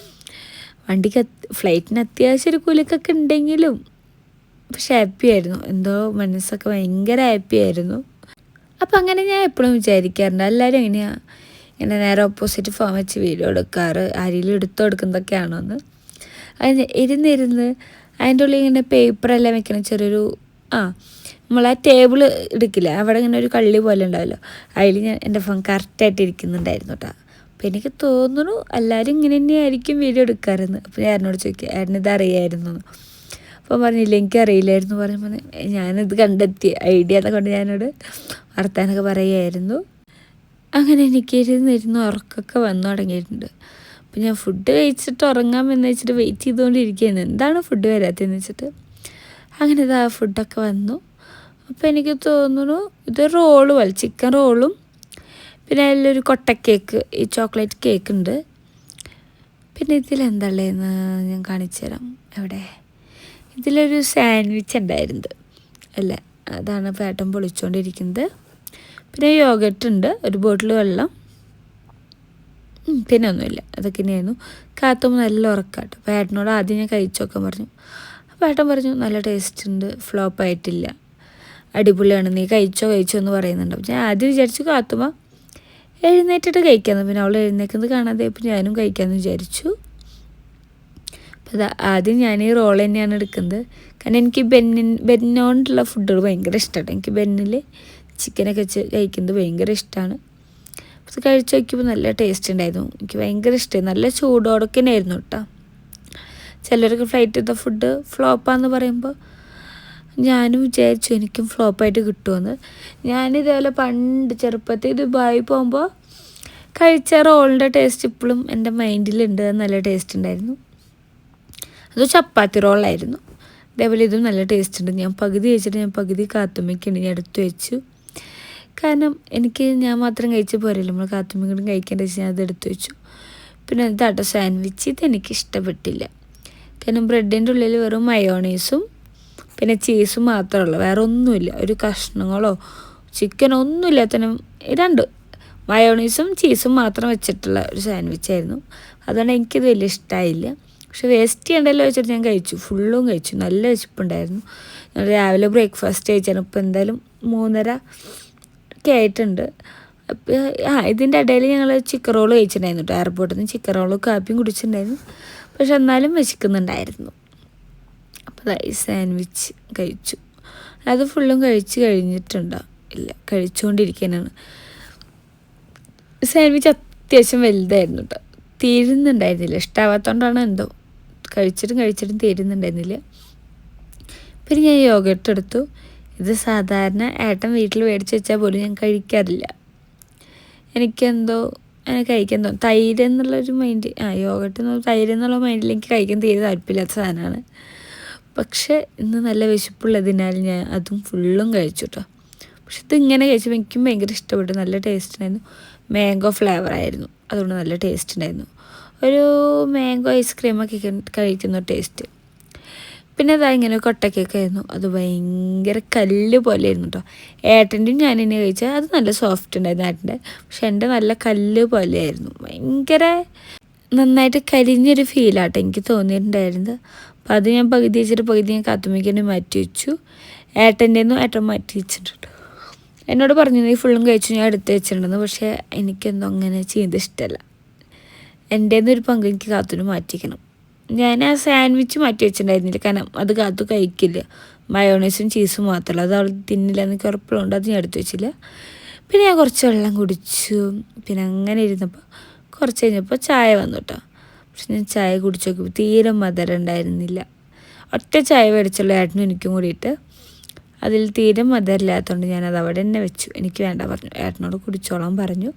വണ്ടിക്ക് ഫ്ലൈറ്റിന് അത്യാവശ്യം ഒരു കുലുക്കൊക്കെ ഉണ്ടെങ്കിലും പക്ഷെ ഹാപ്പി ആയിരുന്നു. എന്തോ മനസ്സൊക്കെ ഭയങ്കര ഹാപ്പി ആയിരുന്നു. അപ്പം അങ്ങനെ ഞാൻ എപ്പോഴും വിചാരിക്കാറുണ്ട് എല്ലാവരും എങ്ങനെയാണ് ഇങ്ങനെ നേരെ ഓപ്പോസിറ്റ് ഫോം വെച്ച് വീഡിയോ എടുക്കാറ്, ആരെങ്കിലും എടുത്തു കൊടുക്കുന്നതൊക്കെയാണോ എന്ന്. അതിന് ഇരുന്നിരുന്ന് അതിൻ്റെ ഉള്ളിൽ ഇങ്ങനെ പേപ്പറെല്ലാം വെക്കണം. ചെറിയൊരു നമ്മൾ ആ ടേബിൾ എടുക്കില്ല, അവിടെ ഇങ്ങനെ ഒരു കള്ളി പോലെ ഉണ്ടാവല്ലോ, അതിൽ ഞാൻ എൻ്റെ ഫോൺ കറക്റ്റായിട്ട് ഇരിക്കുന്നുണ്ടായിരുന്നു കേട്ടോ. അപ്പോൾ എനിക്ക് തോന്നുന്നു എല്ലാവരും ഇങ്ങനെ തന്നെയായിരിക്കും വീഡിയോ എടുക്കാറെന്ന്. അപ്പോൾ ഞാൻ എന്നോട് ചോദിക്കുക ഏട്ടനിത് അറിയായിരുന്നു എന്ന്. അപ്പോൾ പറഞ്ഞില്ല എനിക്കറിയില്ലായിരുന്നു. പറഞ്ഞപ്പോൾ ഞാനിത് കണ്ടെത്തി ഐഡിയ എന്നൊക്കെ കൊണ്ട് ഞാനോട് വർത്താനൊക്കെ പറയുമായിരുന്നു. അങ്ങനെ എനിക്കിരുന്നിരുന്ന് ഉറക്കമൊക്കെ വന്നു തുടങ്ങിയിട്ടുണ്ട്. അപ്പോൾ ഞാൻ ഫുഡ് കഴിച്ചിട്ട് ഉറങ്ങാമെന്ന് വെച്ചിട്ട് വെയിറ്റ് ചെയ്തുകൊണ്ടിരിക്കുകയായിരുന്നു, എന്താണ് ഫുഡ് വരാത്തതെന്ന് വെച്ചിട്ട്. അങ്ങനെ ഇതാ ഫുഡൊക്കെ വന്നു. അപ്പോൾ എനിക്ക് തോന്നുന്നു ഇത് റോള് പോലെ ചിക്കൻ റോളും പിന്നെ അതിലൊരു കൊട്ട കേക്ക്, ഈ ചോക്ലേറ്റ് കേക്ക് ഉണ്ട്. പിന്നെ ഇതിലെന്താള്ളതെന്ന് ഞാൻ കാണിച്ചു തരാം. എവിടെ ഇതിലൊരു സാൻഡ്വിച്ച് ഉണ്ടായിരുന്നത് അല്ലേ, അതാണ് പേട്ടൻ പൊളിച്ചുകൊണ്ടിരിക്കുന്നത്. പിന്നെ യോഗട്ട് ഉണ്ട്, ഒരു ബോട്ടിൽ വെള്ളം, പിന്നെ ഒന്നുമില്ല. അതൊക്കെ തന്നെയായിരുന്നു. കാത്തുമ്പോൾ നല്ല ഉറക്കാട്ടോ. അപ്പോൾ ഏട്ടനോട് ആദ്യം ഞാൻ കഴിച്ചു നോക്കാൻ പറഞ്ഞു. അപ്പോൾ ഏട്ടൻ പറഞ്ഞു നല്ല ടേസ്റ്റ് ഉണ്ട്, ഫ്ലോപ്പ് ആയിട്ടില്ല, അടിപൊളിയാണ്, നീ കഴിച്ചോ എന്ന് പറയുന്നുണ്ട്. അപ്പോൾ ഞാൻ ആദ്യം വിചാരിച്ചു കാത്തുമ്പോൾ എഴുന്നേറ്റിട്ട് കഴിക്കാമെന്ന്. പിന്നെ അവൾ എഴുന്നേക്കുന്നത് കാണാതെ ഇപ്പോൾ ഞാനും കഴിക്കാമെന്ന് വിചാരിച്ചു. അപ്പോൾ ആദ്യം ഞാൻ ഈ റോൾ തന്നെയാണ് എടുക്കുന്നത്. കാരണം എനിക്ക് ബെന്നോണ്ടുള്ള ഫുഡുകൾ ഭയങ്കര ഇഷ്ടമാണ്. എനിക്ക് ബെന്നിൽ ചിക്കനൊക്കെ വെച്ച് കഴിക്കുന്നത് ഭയങ്കര ഇഷ്ടമാണ്. അപ്പോൾ കഴിച്ച് നോക്കിയപ്പോൾ നല്ല ടേസ്റ്റ് ഉണ്ടായിരുന്നു. എനിക്ക് ഭയങ്കര ഇഷ്ടമായി. നല്ല ചൂടോടൊക്കെ തന്നെയായിരുന്നു കേട്ടോ. ചിലർക്ക് ഫ്ലൈറ്റ് ചെയ്ത ഫുഡ് ഫ്ലോപ്പാന്ന് പറയുമ്പോൾ ഞാനും വിചാരിച്ചു എനിക്കും ഫ്ലോപ്പായിട്ട് കിട്ടുമെന്ന്. ഞാനിതേപോലെ പണ്ട് ചെറുപ്പത്തിൽ ദുബായി പോകുമ്പോൾ കഴിച്ച റോളിൻ്റെ ടേസ്റ്റ് ഇപ്പോഴും എൻ്റെ മൈൻഡിലുണ്ട്. നല്ല ടേസ്റ്റ് ഉണ്ടായിരുന്നു. അത് ചപ്പാത്തി റോളായിരുന്നു. അതേപോലെ ഇതും നല്ല ടേസ്റ്റ് ഉണ്ട്. ഞാൻ പകുതി വെച്ചിട്ട് ഞാൻ പകുതി കാത്തുമ്മയ്ക്കുണ്ട് ഞാൻ എടുത്തു വെച്ചു. കാരണം എനിക്ക് ഞാൻ മാത്രം കഴിച്ച് പോരല്ലോ, നമ്മൾ കാത്തുമ്മയും കഴിക്കേണ്ട വെച്ച് ഞാൻ അത് എടുത്തു വെച്ചു. പിന്നെ ഇതാട്ടോ സാൻഡ്വിച്ച്, ഇതെനിക്ക് ഇഷ്ടപ്പെട്ടില്ല. കാരണം ബ്രെഡിൻ്റെ ഉള്ളിൽ വെറും മയോണൈസും പിന്നെ ചീസും മാത്രമേ ഉള്ളൂ, വേറെ ഒന്നുമില്ല. ഒരു കഷ്ണങ്ങളോ ചിക്കനോ ഒന്നും ഇല്ലാത്തതിനും രണ്ട് മയോണൈസും ചീസും മാത്രം വെച്ചിട്ടുള്ള ഒരു സാൻഡ്വിച്ചായിരുന്നു. അതുകൊണ്ട് എനിക്കത് വലിയ ഇഷ്ടമായില്ല. പക്ഷെ വേസ്റ്റ് ചെയ്യണ്ടല്ലോ വെച്ചിട്ട് ഞാൻ കഴിച്ചു, ഫുള്ളും കഴിച്ചു. നല്ല വിശപ്പുണ്ടായിരുന്നു. ഞാൻ രാവിലെ ബ്രേക്ക്ഫാസ്റ്റ് കഴിച്ചാണ്. ഇപ്പോൾ എന്തായാലും 3:30 ഒക്കെ ആയിട്ടുണ്ട്. അപ്പോൾ ഇതിൻ്റെ ഇടയിൽ ഞങ്ങൾ ചിക്കൻ റോള് കഴിച്ചിട്ടുണ്ടായിരുന്നു കേട്ടോ. എയർപോർട്ടിൽ നിന്ന് ചിക്കൻ റോളും കാപ്പിയും കുടിച്ചിട്ടുണ്ടായിരുന്നു. പക്ഷെ എന്നാലും വിശക്കുന്നുണ്ടായിരുന്നു. അപ്പോൾ ഈ സാൻഡ്വിച്ച് കഴിച്ചു. അത് ഫുള്ളും കഴിച്ച് കഴിഞ്ഞിട്ടുണ്ടോ ഇല്ല, കഴിച്ചുകൊണ്ടിരിക്കാനാണ്. സാൻഡ്വിച്ച് അത്യാവശ്യം വലുതായിരുന്നു കേട്ടോ. തീരുന്നുണ്ടായിരുന്നില്ല, ഇഷ്ടമാവാത്തതുകൊണ്ടാണ് എന്തോ. കഴിച്ചിട്ടും തീരുന്നുണ്ടായിരുന്നില്ല. പിന്നെ ഞാൻ യോഗട്ട് എടുത്തു. ഇത് സാധാരണ ഏട്ടൻ വീട്ടിൽ മേടിച്ച് വെച്ചാൽ പോലും ഞാൻ കഴിക്കാറില്ല. എനിക്കെന്തോ അങ്ങനെ കഴിക്കാൻ തോന്നും. തൈര് എന്നുള്ളൊരു മൈൻഡ്, യോഗട്ട് തൈര് എന്നുള്ള മൈൻഡിൽ എനിക്ക് കഴിക്കാൻ തീരെ താല്പര്യമില്ലാത്ത സാധനമാണ്. പക്ഷേ ഇന്ന് നല്ല വിശപ്പുള്ളതിനാൽ ഞാൻ അതും ഫുള്ളും കഴിച്ചു കേട്ടോ. പക്ഷെ ഇതിങ്ങനെ കഴിച്ചപ്പോൾ എനിക്കും ഭയങ്കര ഇഷ്ടപ്പെട്ടു. നല്ല ടേസ്റ്റ് ഉണ്ടായിരുന്നു. മാംഗോ ഫ്ലേവർ ആയിരുന്നു, അതുകൊണ്ട് നല്ല ടേസ്റ്റ് ഉണ്ടായിരുന്നു. ഒരു മാംഗോ ഐസ്ക്രീമൊക്കെ കഴിക്കുന്ന ടേസ്റ്റ്. പിന്നെ അതാ ഇങ്ങനെ കൊട്ടക്കൊക്കെ ആയിരുന്നു. അത് ഭയങ്കര കല്ല് പോലെ ആയിരുന്നു കേട്ടോ. ഏട്ടൻ്റെയും ഞാൻ തന്നെ കഴിച്ചാൽ അത് നല്ല സോഫ്റ്റ് ഉണ്ടായിരുന്നു ഏട്ടൻ്റെ. പക്ഷെ എൻ്റെ നല്ല കല്ല് പോലെയായിരുന്നു. ഭയങ്കര നന്നായിട്ട് കരിഞ്ഞൊരു ഫീലാട്ടോ എനിക്ക് തോന്നിയിട്ടുണ്ടായിരുന്നത്. അപ്പോൾ അത് ഞാൻ പകുതി വെച്ചിട്ട് പകുതി ഞാൻ കാത്തുമ്മയ്ക്ക് മാറ്റി വെച്ചു. ഏട്ടൻ്റെന്നും ഏട്ടൻ മാറ്റി വെച്ചിട്ടുണ്ട്. എന്നോട് പറഞ്ഞു നീ ഫുള്ളും കഴിച്ചു, ഞാൻ എടുത്ത് വെച്ചിട്ടുണ്ടെന്ന്. പക്ഷേ എനിക്കെന്തോ അങ്ങനെ ചെയ്യുന്നത് ഇഷ്ടമല്ല. എൻ്റെന്ന് ഒരു പങ്ക് എനിക്ക് കാത്തുന് മാറ്റിക്കണം. ഞാൻ ആ സാൻഡ്വിച്ച് മാറ്റി വെച്ചിട്ടുണ്ടായിരുന്നില്ല, കാരണം അത് കാത്തു കഴിക്കില്ല. മയോണൈസും ചീസും മാത്രമല്ല, അത് അവൾ തിന്നില്ല എന്നൊക്കെ ഉറപ്പുള്ളതുകൊണ്ട് അത് ഞാൻ എടുത്ത് വെച്ചില്ല. പിന്നെ ഞാൻ കുറച്ച് വെള്ളം കുടിച്ചു. പിന്നെ അങ്ങനെ ഇരുന്നപ്പോൾ കുറച്ച് കഴിഞ്ഞപ്പോൾ ചായ വന്നു കേട്ടോ. പക്ഷെ ഞാൻ ചായ കുടിച്ച് നോക്കിയപ്പോൾ തീരെ മധുരം ഉണ്ടായിരുന്നില്ല. ഒറ്റ ചായ മേടിച്ചുള്ള ഏട്ടനും എനിക്കും കൂടിയിട്ട്. അതിൽ തീരെ മധുരമില്ലാത്തതുകൊണ്ട് ഞാനത് അവിടെ തന്നെ വെച്ചു. എനിക്ക് വേണ്ട പറഞ്ഞു, ഏട്ടനോട് കുടിച്ചോളാൻ പറഞ്ഞു.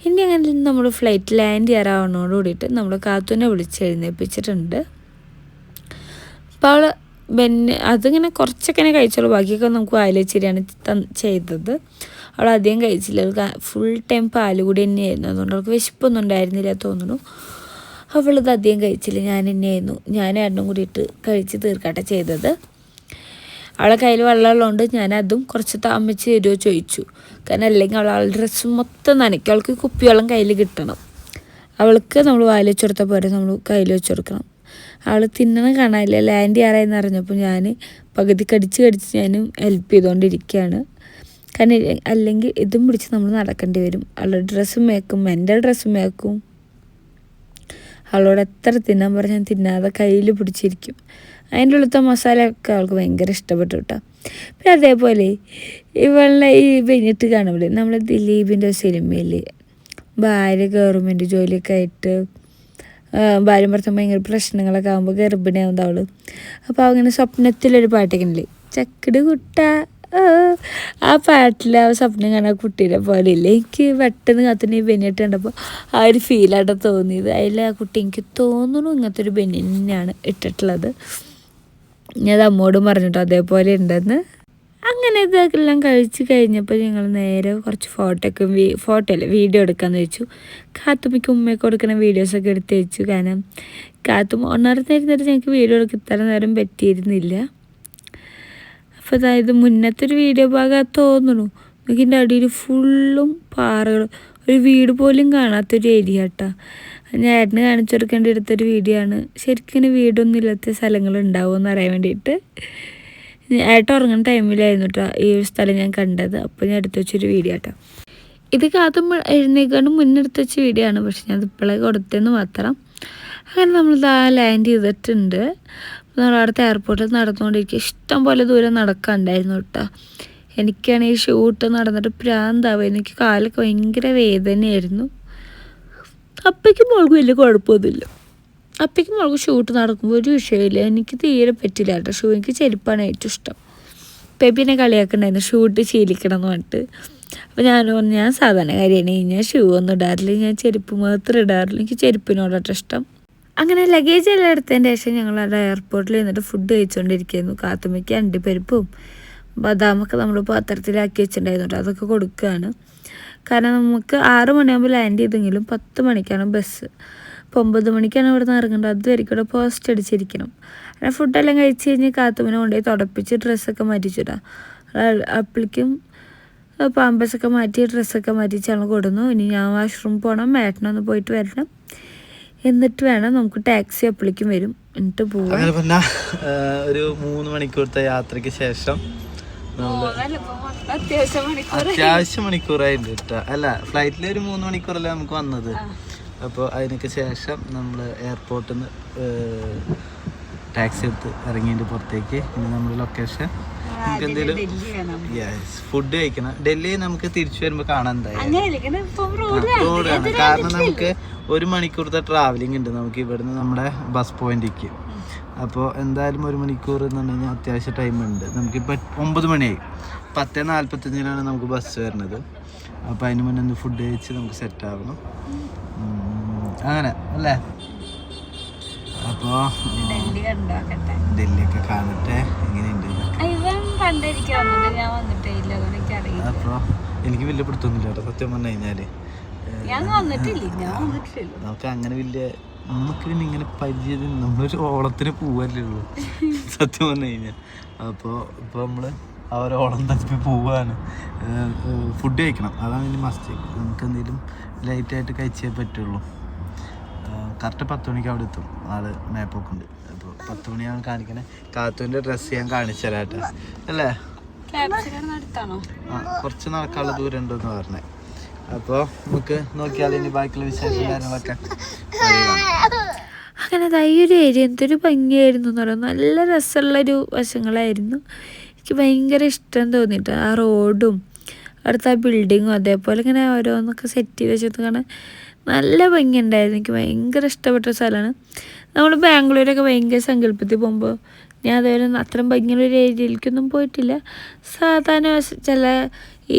ഇനി അങ്ങനെ നമ്മൾ ഫ്ലൈറ്റ് ലാൻഡ് ചെയ്യാറാവുന്നതോട് കൂടിയിട്ട് നമ്മൾ കാത്തുനെ വിളിച്ച് എഴുന്നേൽപ്പിച്ചിട്ടുണ്ട്. അപ്പോൾ അവൾ അതിങ്ങനെ കുറച്ചൊക്കെ കഴിച്ചോളൂ, ബാക്കിയൊക്കെ നമുക്ക് വായിലെച്ചിരിയാണ് ചെയ്തത്. അവൾ അധികം കഴിച്ചില്ല, ഫുൾ ടൈം പാല് കൂടി തന്നെയായിരുന്നു. അതുകൊണ്ട് അവൾക്ക് വിശപ്പൊന്നും ഉണ്ടായിരുന്നില്ല തോന്നുന്നു. അവളത് അധികം കഴിച്ചില്ല, ഞാൻ തന്നെയായിരുന്നു. ഞാൻ ഏട്ടനും കൂടിയിട്ട് കഴിച്ച് തീർക്കട്ടെ ചെയ്തത്. അവളെ കയ്യിൽ വെള്ളമുള്ളതുകൊണ്ട് ഞാനതും കുറച്ച് താമസിച്ച് തരുമോ ചോദിച്ചു. കാരണം അല്ലെങ്കിൽ അവളുടെ ഡ്രസ്സ് മൊത്തം നനയ്ക്കും. അവൾക്ക് കുപ്പിവെള്ളം കയ്യിൽ കിട്ടണം. അവൾക്ക് നമ്മൾ വായിൽ വെച്ച് കൊടുത്താൽ പോരെ, നമ്മൾ കയ്യിൽ വെച്ച് കൊടുക്കണം. അവൾ തിന്നണം കാണാനില്ല. ലാൻഡ് ചെയ്യാറായെന്ന് അറിഞ്ഞപ്പോൾ ഞാൻ പകുതി കടിച്ച് ഞാനും ഹെൽപ്പ് ചെയ്തുകൊണ്ടിരിക്കുകയാണ്. കാരണം അല്ലെങ്കിൽ ഇതും പിടിച്ച് നമ്മൾ നടക്കേണ്ടി വരും. അവളുടെ ഡ്രസ്സും മേക്കും, എൻ്റെ ഡ്രസ്സും മേക്കും. അവളോട് എത്ര തിന്നാൻ പറഞ്ഞാൽ തിന്നാതെ കയ്യിൽ പിടിച്ചിരിക്കും. അതിൻ്റെ ഉള്ളത്തെ മസാലയൊക്കെ അവൾക്ക് ഭയങ്കര ഇഷ്ടപ്പെട്ടു കേട്ടോ. പിന്നെ അതേപോലെ ഇവളുടെ ഈ വെഞ്ഞിട്ട് കാണുമ്പോൾ നമ്മൾ ദിലീപിൻ്റെ സിനിമയിൽ ഭാര്യ ഗവൺമെൻറ് ജോലിയൊക്കെ ആയിട്ട് ഭാര്യ ഭർത്താവ് ഭയങ്കര പ്രശ്നങ്ങളൊക്കെ ആകുമ്പോൾ ഗർഭിണിയാവുന്നത് അവൾ. അപ്പോൾ അങ്ങനെ സ്വപ്നത്തിലൊരു പാട്ടൊക്കെ ഉണ്ടല്ലേ, ചക്കട് കുട്ട, ആ പാട്ടിൽ ആ സ്വപ്നം കാണാൻ കുട്ടീനെ പോലെ ഇല്ലേ. എനിക്ക് പെട്ടെന്ന് കത്തിന് ബെന്നിട്ട് കണ്ടപ്പോൾ ആ ഒരു ഫീലായിട്ട് തോന്നിയത്. അതിൽ ആ കുട്ടി എനിക്ക് തോന്നുന്നു ഇങ്ങനത്തെ ഒരു ബെന്നിനാണ് ഇട്ടിട്ടുള്ളത്. ഞാൻ അമ്മോടും പറഞ്ഞിട്ടോ അതേപോലെ ഉണ്ടെന്ന്. അങ്ങനെ ഇതെല്ലാം കഴിച്ച് കഴിഞ്ഞപ്പോൾ ഞങ്ങൾ നേരെ കുറച്ച് വീഡിയോ എടുക്കാമെന്ന് വെച്ചു. കാത്തുമ്മയ്ക്ക് ഉമ്മയൊക്കെ കൊടുക്കുന്ന വീഡിയോസൊക്കെ എടുത്ത് വെച്ചു. കാരണം കാത്തുമ്മ ഉണർന്നിരുന്നിട്ട് ഞങ്ങൾക്ക് വീഡിയോ എടുക്കാൻ ഇത്ര നേരം പറ്റിയിരുന്നില്ല. അപ്പോൾ അതായത് മുന്നത്തെ ഒരു വീഡിയോ ഭാഗം തോന്നുന്നു. ഇതിൻ്റെ അടിയിൽ ഫുള്ളും പാറകൾ, ഒരു വീട് പോലും കാണാത്തൊരു ഏരിയ കേട്ടോ. ഞാൻ ഏട്ടന് കാണിച്ചു കൊടുക്കേണ്ട എടുത്തൊരു വീഡിയോ ആണ്. ശരിക്കും വീടൊന്നും ഇല്ലാത്ത സ്ഥലങ്ങൾ ഉണ്ടാവുമെന്ന് അറിയാൻ വേണ്ടിയിട്ട്. ഏട്ടൻ ഉറങ്ങുന്ന ടൈമിലായിരുന്നു കേട്ടോ ഈ ഒരു സ്ഥലം ഞാൻ കണ്ടത്. അപ്പോൾ ഞാൻ എടുത്തു വെച്ചൊരു വീഡിയോ കേട്ടോ. ഇത് കാത്തും എഴുന്നേക്കാണ്ട് മുന്നെടുത്ത് വെച്ച വീഡിയോ ആണ്. പക്ഷെ ഞാൻ ഇപ്പോഴേ കൊടുത്തതെന്ന് മാത്രം. അങ്ങനെ നമ്മളിതാ ലാൻഡ് ചെയ്തിട്ടുണ്ട്. നമ്മളവിടുത്തെ എയർപോർട്ടിൽ നടന്നുകൊണ്ടിരിക്കുക. ഇഷ്ടം പോലെ ദൂരം നടക്കാനുണ്ടായിരുന്നു കേട്ടോ. എനിക്കാണെങ്കിൽ ഷൂട്ട് നടന്നിട്ട് പ്രാന്താവും. എനിക്ക് കാലൊക്കെ ഭയങ്കര വേദനയായിരുന്നു. അപ്പയ്ക്കും മോൾക്ക് വലിയ കുഴപ്പമൊന്നുമില്ല. അപ്പയ്ക്കും മോൾക്ക് ഷൂട്ട് നടക്കുമ്പോൾ ഒരു വിഷയമില്ല. എനിക്ക് തീരെ പറ്റില്ല കേട്ടോ. ഷൂ എനിക്ക് ചെരുപ്പാണ് ഏറ്റവും ഇഷ്ടം. പെപ്പിനെ കളിയാക്കുന്നുണ്ടായിരുന്നു ഷൂട്ട് ശീലിക്കണം എന്ന് പറഞ്ഞിട്ട്. അപ്പോൾ ഞാൻ സാധാരണ കാര്യമാണ്, ഞാൻ ഷൂ ഒന്നും ഇടാറില്ല, ഞാൻ ചെരുപ്പ് മാത്രം ഇടാറില്ല. എനിക്ക് ചെരുപ്പിനോടായിട്ട് ഇഷ്ടം. അങ്ങനെ ലഗേജ് എല്ലാം എടുത്തതിൻ്റെ ശേഷം ഞങ്ങളവിടെ എയർപോർട്ടിൽ നിന്നിട്ട് ഫുഡ് കഴിച്ചുകൊണ്ടിരിക്കുന്നു. കാത്തുമ്മയ്ക്ക് അണ്ടിപ്പരിപ്പും ബദാമൊക്കെ നമ്മൾ പാത്രത്തിലാക്കി വെച്ചിട്ടുണ്ടായിരുന്നു. അതൊക്കെ കൊടുക്കുകയാണ്. കാരണം നമുക്ക് 6 മണിയാകുമ്പോൾ ലാൻഡ് ചെയ്തെങ്കിലും 10 മണിക്കാണ് ബസ്. അപ്പോൾ 9 മണിക്കാണ് ഇവിടെ നിന്ന് ഇറങ്ങേണ്ടത്. അതുവരെയും ഇവിടെ പോസ്റ്റ് അടിച്ചിരിക്കണം. അങ്ങനെ ഫുഡെല്ലാം കഴിച്ച് കഴിഞ്ഞ് കാത്തുമ്മനെ കൊണ്ടുപോയി തുടപ്പിച്ച് ഡ്രസ്സൊക്കെ മാറ്റിച്ചിട്ടാണ്. അപ്പോഴേക്കും പാമ്പസൊക്കെ മാറ്റി ഡ്രസ്സൊക്കെ മാറ്റിച്ച് ഞങ്ങൾ കൊടുന്നു. ഇനി ഞാൻ വാഷ്റൂം പോകണം, ഏട്ടനൊന്ന് പോയിട്ട് വരണം. എന്നിട്ട് വേണം നമുക്ക് ടാക്സി അപ്പോഴേക്കും വരും, എന്നിട്ട് പോവാം. അങ്ങനെ പറഞ്ഞാൽ ഒരു 3 മണിക്കൂറത്തെ യാത്രയ്ക്ക് ശേഷം അത്യാവശ്യം മണിക്കൂറായിട്ട് കേട്ടോ. അല്ല, ഫ്ലൈറ്റിൽ ഒരു 3 മണിക്കൂറല്ലേ നമുക്ക് വന്നത്. അപ്പോൾ അതിനൊക്കെ ശേഷം നമ്മൾ എയർപോർട്ടിൽ നിന്ന് ടാക്സി എടുത്ത് ഇറങ്ങിയിട്ട് പുറത്തേക്ക്. ഇനി നമ്മൾ ലൊക്കേഷൻ നമുക്ക് എന്തെങ്കിലും ഫുഡ് കഴിക്കണം. ഡൽഹി നമുക്ക് തിരിച്ചു വരുമ്പോൾ കാണാൻ റോഡ് കാണാം. കാരണം നമുക്ക് 1 മണിക്കൂറത്തെ ട്രാവലിംഗ് ഉണ്ട് നമുക്ക് ഇവിടുന്ന് നമ്മുടെ ബസ് പോയിന്റിലേക്ക്. അപ്പോൾ എന്തായാലും 1 മണിക്കൂർ എന്ന് പറഞ്ഞു കഴിഞ്ഞാൽ അത്യാവശ്യം ടൈമുണ്ട്. നമുക്കിപ്പോൾ 9 മണിയായി, 10:45 നമുക്ക് ബസ് വരുന്നത്. അപ്പോൾ അതിന് മുന്നേ ഒന്ന് ഫുഡ് കഴിച്ച് നമുക്ക് സെറ്റ് ആവണം. അങ്ങനെ അല്ലേ? അപ്പോൾ ഡൽഹിയൊക്കെ കാണട്ടെ എങ്ങനെയുണ്ട്. ഇവൻ പണ്ടിരിക്കാൻ വന്നിട്ട് ഞാൻ വന്നിട്ടേ ഇല്ല, അതുകൊണ്ട് എനിക്ക് അപ്പോൾ എനിക്ക് വലിയ പിടുത്തൊന്നുമില്ല കേട്ടോ സത്യം പറഞ്ഞു കഴിഞ്ഞാൽ. നമുക്ക് അങ്ങനെ വലിയ നമുക്ക് പിന്നെ ഇങ്ങനെ പരിചയം നമ്മളൊരു ഓളത്തിന് പോവല്ലേ ഉള്ളൂ സത്യം പറഞ്ഞു കഴിഞ്ഞാൽ. അപ്പോൾ ഇപ്പോൾ നമ്മൾ ആ ഒരു ഓളം തപ്പി പോവാണ്. ഫുഡ് കഴിക്കണം, അതാണ് ഇനി മസ്റ്റ്. നമുക്ക് എന്തെങ്കിലും ലൈറ്റായിട്ട് കഴിച്ചേ പറ്റുള്ളൂ. കറക്റ്റ് 10 മണിക്ക് അവിടെ എത്തും. ആള് മാപ്പൊക്കെ ഉണ്ട്. അപ്പോൾ 10 മണിയാണ് കാണിക്കണേ. കാത്തുവിൻ്റെ ഡ്രസ്സ് ഞാൻ കാണിച്ചു തരാം കേട്ടോ അല്ലേ. കുറച്ച് നടക്കാനുള്ള ദൂരം ഉണ്ടെന്ന് പറഞ്ഞേ. അപ്പോൾ നമുക്ക് നോക്കിയാൽ ഇനി ബാക്കിയുള്ള വിശേഷം കാര്യങ്ങളൊക്കെ. അങ്ങനെ ഈ ഒരു ഏരിയ എന്തൊരു ഭംഗിയായിരുന്നു എന്ന് പറയുന്നത്. നല്ല രസമുള്ളൊരു വശങ്ങളായിരുന്നു. എനിക്ക് ഭയങ്കര ഇഷ്ടം തോന്നിയിട്ട് ആ റോഡും അടുത്ത ആ ബിൽഡിങ്ങും അതേപോലെ ഇങ്ങനെ ഓരോന്നൊക്കെ സെറ്റ് ചെയ്ത് വെച്ചത് കാണാൻ നല്ല ഭംഗിയുണ്ടായിരുന്നു. എനിക്ക് ഭയങ്കര ഇഷ്ടപ്പെട്ട സ്ഥലമാണ്. നമ്മൾ ബാംഗ്ലൂരൊക്കെ ഭയങ്കര സങ്കല്പത്തിൽ പോകുമ്പോൾ ഞാൻ അതേപോലെ അത്രയും ഭംഗിയുള്ളൊരു ഏരിയയിലേക്കൊന്നും പോയിട്ടില്ല. സാധാരണ ചില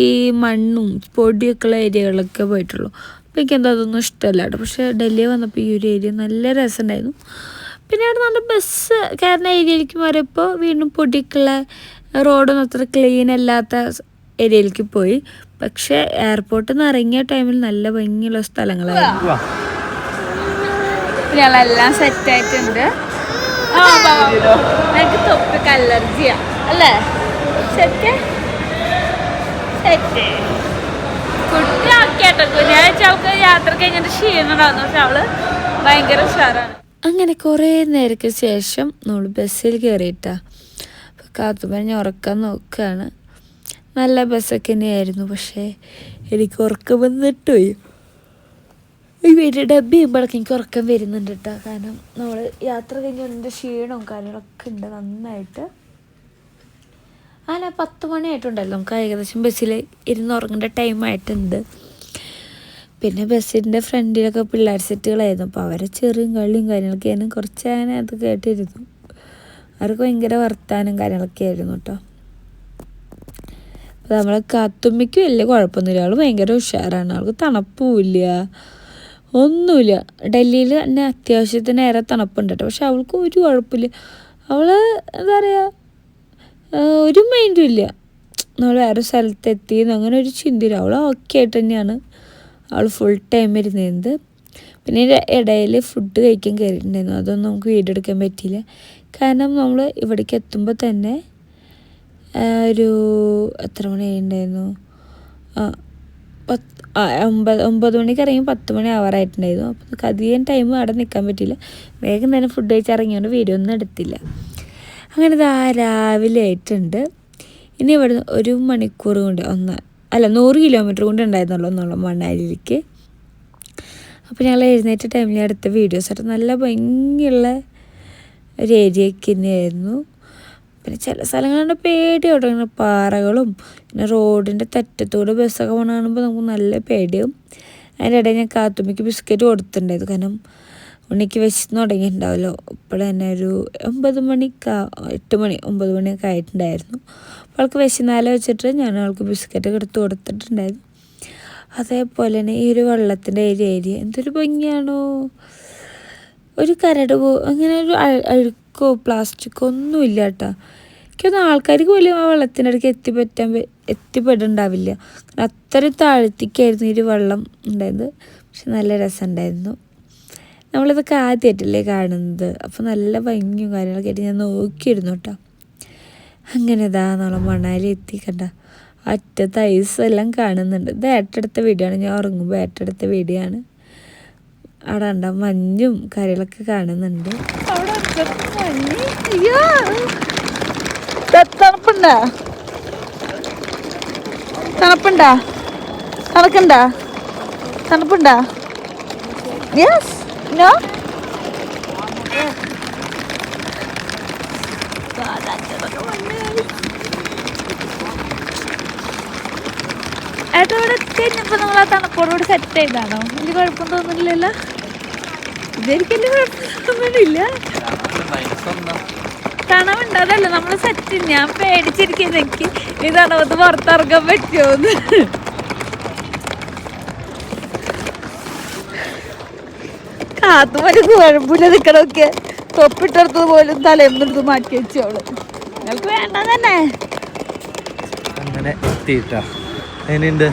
ഈ മണ്ണും പൊടിയൊക്കെ ഉള്ള ഏരിയകളൊക്കെ പോയിട്ടുള്ളൂ. അപ്പോൾ എനിക്കെന്താ അതൊന്നും ഇഷ്ടമല്ല കേട്ടോ. പക്ഷേ ഡൽഹി വന്നപ്പോൾ ഈ ഒരു ഏരിയ നല്ല രസമുണ്ടായിരുന്നു. പിന്നെ അവിടെ നല്ല ബസ് കയറുന്ന ഏരിയയിലേക്ക് മാറിയപ്പോൾ വീണ്ടും പൊടിയൊക്കെയുള്ള റോഡൊന്നും അത്ര ക്ലീൻ അല്ലാത്ത ഏരിയയിലേക്ക് പോയി. പക്ഷേ എയർപോർട്ടിൽ നിന്ന് ഇറങ്ങിയ ടൈമിൽ നല്ല ഭംഗിയുള്ള സ്ഥലങ്ങളായിരുന്നു. ഞങ്ങളെല്ലാം സെറ്റായിട്ടുണ്ട്. എനിക്ക് തൊപ്പിക്ക് അലർജിയാ അല്ലേ? സെറ്റ് സെറ്റ് കുട്ടി ആക്കിയാട്ടോ. കുഞ്ഞാഴ്ച അവൾക്ക് യാത്ര കഴിഞ്ഞിട്ട് ക്ഷീണമാണെന്ന് വെച്ചാൽ അവള് ഭയങ്കര ഉഷാറാണ്. അങ്ങനെ കുറേ നേരത്തിന് ശേഷം നമ്മൾ ബസ്സിൽ കയറിയിട്ടാ. അപ്പോൾ കാത്തുപറഞ്ഞ് ഉറക്കാൻ നോക്കുകയാണ്. നല്ല ബസ്സൊക്കെ തന്നെയായിരുന്നു. പക്ഷേ എനിക്ക് ഉറക്കം വന്നിട്ട് പോയി. ഈ വീട്ടിൽ ഡബ് ചെയ്യുമ്പോഴൊക്കെ എനിക്ക് ഉറക്കം വരുന്നുണ്ട് കേട്ടോ. കാരണം നമ്മൾ യാത്ര കഴിഞ്ഞ് എൻ്റെ ക്ഷീണവും കാര്യങ്ങളൊക്കെ ഉണ്ട് നന്നായിട്ട്. അങ്ങനെ 10 മണിയായിട്ടുണ്ടല്ലോ. നമുക്ക് ഏകദേശം ബസ്സിൽ ഇരുന്ന് ഉറങ്ങേണ്ട ടൈമായിട്ടുണ്ട്. പിന്നെ ബസ്സിൻ്റെ ഫ്രണ്ടിലൊക്കെ പിള്ളേർ സെറ്റുകളായിരുന്നു. അപ്പോൾ അവരെ ചെറിയും കളിയും കാര്യങ്ങളൊക്കെ ആയിരുന്നു. കുറച്ച് അങ്ങനെ അത് കേട്ടിരുന്നു. അവർക്ക് ഭയങ്കര വർത്താനം കാര്യങ്ങളൊക്കെ ആയിരുന്നു കേട്ടോ. അപ്പോൾ നമ്മളെ കാത്തുമ്മയ്ക്ക് വലിയ കുഴപ്പമൊന്നുമില്ല. അവൾ ഭയങ്കര ഉഷാറാണ്. അവൾക്ക് തണുപ്പുമില്ല ഒന്നുമില്ല. ഡൽഹിയിൽ തന്നെ അത്യാവശ്യത്തിന് ഏറെ തണുപ്പുണ്ട് കേട്ടോ. പക്ഷെ അവൾക്ക് ഒരു കുഴപ്പമില്ല. അവൾ എന്താ പറയുക ഒരു മൈൻഡും ഇല്ല. നമ്മൾ വേറെ സ്ഥലത്തെത്തിയെന്ന് അങ്ങനെ ഒരു ചിന്തയില്ല. അവൾ ഓക്കെ ആയിട്ട് തന്നെയാണ് അവൾ ഫുൾ ടൈം ഇരുന്നത്. പിന്നെ ഇടയിൽ ഫുഡ് കഴിക്കാൻ കയറിയിട്ടുണ്ടായിരുന്നു. അതൊന്നും നമുക്ക് വീഡിയോ എടുക്കാൻ പറ്റിയില്ല. കാരണം നമ്മൾ ഇവിടേക്ക് എത്തുമ്പോൾ തന്നെ ഒരു എത്ര മണി ആയിട്ടുണ്ടായിരുന്നു? 9 മണിക്ക് ഇറങ്ങി 10 മണി ആവാറായിട്ടുണ്ടായിരുന്നു. അപ്പോൾ നമുക്ക് അധികം ടൈം അവിടെ നിൽക്കാൻ പറ്റില്ല. വേഗം തന്നെ ഫുഡ് കഴിച്ച് ഇറങ്ങിയോണ്ട് വീഡിയോ ഒന്നും എടുത്തില്ല. അങ്ങനെ രാവിലെ ആയിട്ടുണ്ട്. ഇനി ഇവിടുന്ന് 1 മണിക്കൂർ കൊണ്ട് 100 കിലോമീറ്റർ കൊണ്ട് ഉണ്ടായിരുന്നുള്ളൂ എന്നുള്ള മണാലിയിലേക്ക്. അപ്പോൾ ഞങ്ങൾ എഴുന്നേറ്റ ടൈമിൽ അടുത്ത വീഡിയോസായിട്ട് നല്ല ഭംഗിയുള്ള ഒരു ഏരിയയ്ക്ക് തന്നെയായിരുന്നു. പിന്നെ ചില സ്ഥലങ്ങളുടെ പേടിയോടെ ഇങ്ങനെ പാറകളും പിന്നെ റോഡിൻ്റെ തെറ്റത്തൂടെ ബസ്സൊക്കെ പോകണ കാണുമ്പോൾ നമുക്ക് നല്ല പേടിയാവും. അതിൻ്റെ ഇടയിൽ ഞാൻ കാത്തുമ്മയ്ക്ക് ബിസ്ക്കറ്റ് കൊടുത്തിട്ടുണ്ടായിരുന്നു. കാരണം ഉണ്ണിക്ക് വിശന്ന് തുടങ്ങിയിട്ടുണ്ടാവല്ലോ. ഇപ്പോൾ തന്നെ ഒരു 8 മണിയൊക്കെ ആയിട്ടുണ്ടായിരുന്നു. അപ്പോൾ അവൾക്ക് വിശന്നാലോ വെച്ചിട്ട് ഞാൻ അവൾക്ക് ബിസ്ക്കറ്റ് എടുത്ത് കൊടുത്തിട്ടുണ്ടായിരുന്നു. അതേപോലെ തന്നെ ഈ ഒരു വെള്ളത്തിൻ്റെ ഏരിയ എന്തൊരു ഭംഗിയാണോ. ഒരു കരട് അങ്ങനെ ഒരു അഴുക്കോ പ്ലാസ്റ്റിക്കോ ഒന്നുമില്ല കേട്ടോ. എനിക്കൊന്നും ആൾക്കാർക്ക് പോലും ആ വെള്ളത്തിൻ്റെ അടുക്ക് എത്തിപ്പെട്ടുണ്ടാവില്ല. അത്രയും താഴ്ത്തിക്കായിരുന്നു ഈ ഒരു വെള്ളം ഉണ്ടായത്. പക്ഷെ നല്ല രസമുണ്ടായിരുന്നു. നമ്മളിതൊക്കെ ആദ്യമായിട്ടല്ലേ കാണുന്നത്. അപ്പോൾ നല്ല ഭംഗിയും കാര്യങ്ങളൊക്കെ ആയിട്ട് ഞാൻ നോക്കിയിരുന്നു കേട്ടോ. അങ്ങനെ നമ്മൾ മണാലി എത്തി കണ്ട അറ്റത്ത് ഐസെല്ലാം കാണുന്നുണ്ട്. ഇത് ഏറ്റെടുത്ത വീഡിയോ ആണ്. ഞാൻ ഉറങ്ങുമ്പോൾ ഏറ്റെടുത്ത വീഡിയോ ആണ്. അവിടെ ഉണ്ടാ മഞ്ഞും കാര്യങ്ങളൊക്കെ കാണുന്നുണ്ട്. തണുപ്പുണ്ടാ തണുപ്പുണ്ടാ തണുക്കുണ്ടാ തണുപ്പുണ്ടാ? യെസ് നോ ഏട്ടാ ഇവിടെ കഴിഞ്ഞപ്പോൾ നമ്മൾ ആ തണുപ്പോടുകൂടി സെറ്റ് ചെയ്താണോ? വലിയ കുഴപ്പം തോന്നുന്നില്ലല്ലോ. ഇതെനിക്ക് വലിയ കുഴപ്പമൊന്നുമില്ല. തണവുണ്ട് അതല്ല നമ്മൾ സെറ്റ്. ഞാൻ പേടിച്ചിരിക്കുന്നത് എനിക്ക് ഈ തണവത്ത് പുറത്തിറങ്ങാൻ പറ്റുമോന്ന്. കാത്തുപോലെ കുഴപ്പമില്ല നിൽക്കണമൊക്കെ. തൊപ്പിട്ടെടുത്തത് പോലും തലേന്നെടുത്ത് മാറ്റി വെച്ചോളൂ. നിങ്ങൾക്ക് വേണ്ട തന്നെ. അങ്ങനെ എത്തിയിട്ടാ എങ്ങനെയുണ്ട്?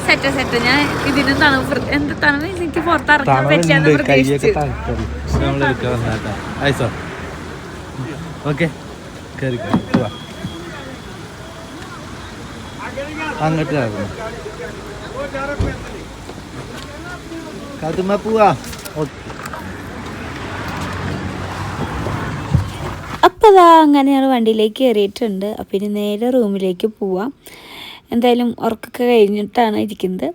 സെറ്റ് ഞാൻ ഇതിന് തണുപ്പ് എന്ത് തണുപ്പ് എനിക്ക് പുറത്തിറക്കാൻ പറ്റില്ലെന്ന് പ്രതീക്ഷിച്ചു. ഓക്കെ അങ്ങോട്ട് കാത്തുമ്മ പോവാ. അപ്പോൾ അതാ അങ്ങനെ ഞങ്ങൾ വണ്ടിയിലേക്ക് കയറിയിട്ടുണ്ട്. അപ്പം ഇനി നേരെ റൂമിലേക്ക് പോവാം. എന്തായാലും ഉറക്കമൊക്കെ കഴിഞ്ഞിട്ടാണ് ഇരിക്കുന്നത്.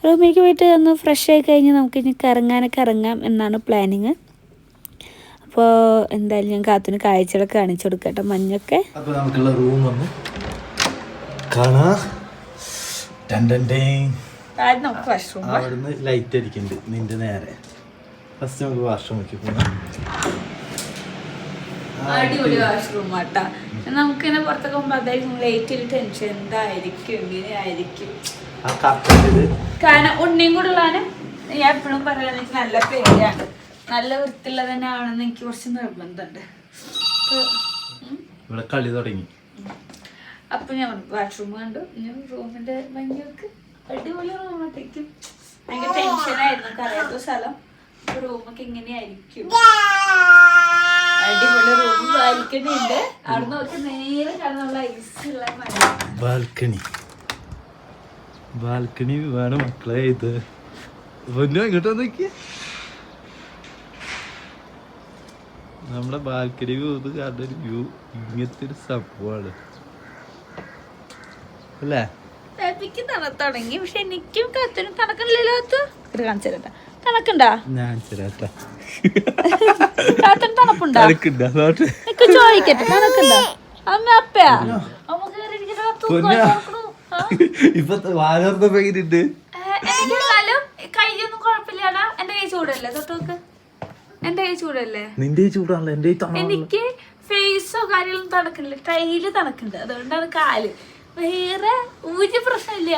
റൂമിലേക്ക് പോയിട്ട് ഒന്ന് ഫ്രഷ് ആയി കഴിഞ്ഞ് നമുക്കിനി കറങ്ങാനൊക്കെ ഇറങ്ങാം എന്നാണ് പ്ലാനിങ്. അപ്പോൾ എന്തായാലും ഞാൻ കാത്തുന് കാഴ്ചകളൊക്കെ കാണിച്ചു കൊടുക്കട്ടെ. മഞ്ഞൊക്കെ അപ്പോൾ നമുക്കുള്ള റൂം ഒന്ന് കാണാം. അവിടുന്ന് ലൈറ്റ് അടിക്കുന്നുണ്ട് നിന്റെ നേരെ. ഫസ്റ്റ് നമുക്ക് വാഷ്റൂമിലേക്ക് പോകാം. അടിപൊളി വാഷ്റൂം ആട്ടാ. നമുക്കിങ്ങനെ പുറത്തൊക്കെ പോകുമ്പോൾ അതായിരിക്കും ലൈറ്റ് ടെൻഷൻ, എന്തായിരിക്കും ഇങ്ങനെയായിരിക്കും. കാരണം ഉണ്ണിയും കൂടെ ഉള്ളാനും ഞാൻ എപ്പോഴും പറയാൻ എനിക്ക് നല്ല പേടിയാണ്. നല്ല വൃത്തിയുള്ള തന്നെ ആവണമെന്ന് എനിക്ക് കുറച്ച് നിർബന്ധമുണ്ട്. ഇവിടെ കളി തുടങ്ങി. അപ്പൊ ഞാൻ വാഷ്റൂം കണ്ടു. റൂമിന്റെ ഭംഗിയൊക്കെ അടിപൊളി റൂമാട്ടേക്കും. ഭയങ്കര ടെൻഷനായിരുന്നു അറിയാത്ത സ്ഥലം. റൂമൊക്കെ ഇങ്ങനെയായിരിക്കും. അടിപൊളി റൂം. ബാൽക്കണി ഉണ്ട്. അവിടെ നോക്കി നേരെ കാണാനുള്ള ഐസുള്ള ബാൽക്കണി വേണം മക്കളെ. ഇത് ഇങ്ങോട്ട് നോക്കിയ നമ്മുടെ ബാൽക്കണി വ്യൂ കാണൊരു വ്യൂ. ഇങ്ങനത്തെ ഒരു സംഭവമാണ് അല്ലേ? എനിക്ക് തുടങ്ങി. പക്ഷെ എനിക്കും കത്തിനും തണക്കണില്ലല്ലോ. ഇത് കാണിച്ചു തരട്ടെ. തണക്കുണ്ടാ? ഞാൻ ചേരാട്ടാ. കാത്തിന് തണുപ്പുണ്ടാ? എനിക്ക് ചോദിക്കട്ടെ. തണക്കുണ്ടാ? അമ്മ അപ്പയാ ഇപ്പൊ വാലർന്ന പെയ്യുന്നുണ്ട്. എനിക്കെന്നാലും കൈയൊന്നും കുഴപ്പമില്ലാടാ. എന്റെ കൈ ചൂടല്ലേ? തൊട്ടോക്ക്. എന്റെ കൈ ചൂടല്ലേ? നിന്റെ ചൂടാണല്ലോ. എന്റെ എനിക്ക് ഫേസോ കാര്യങ്ങളൊന്നും തണക്കുന്നില്ല. കയ്യില് തണക്കുണ്ട്. അതുകൊണ്ടാണ് കാല്. വേറെ ഒരു പ്രശ്നമില്ല.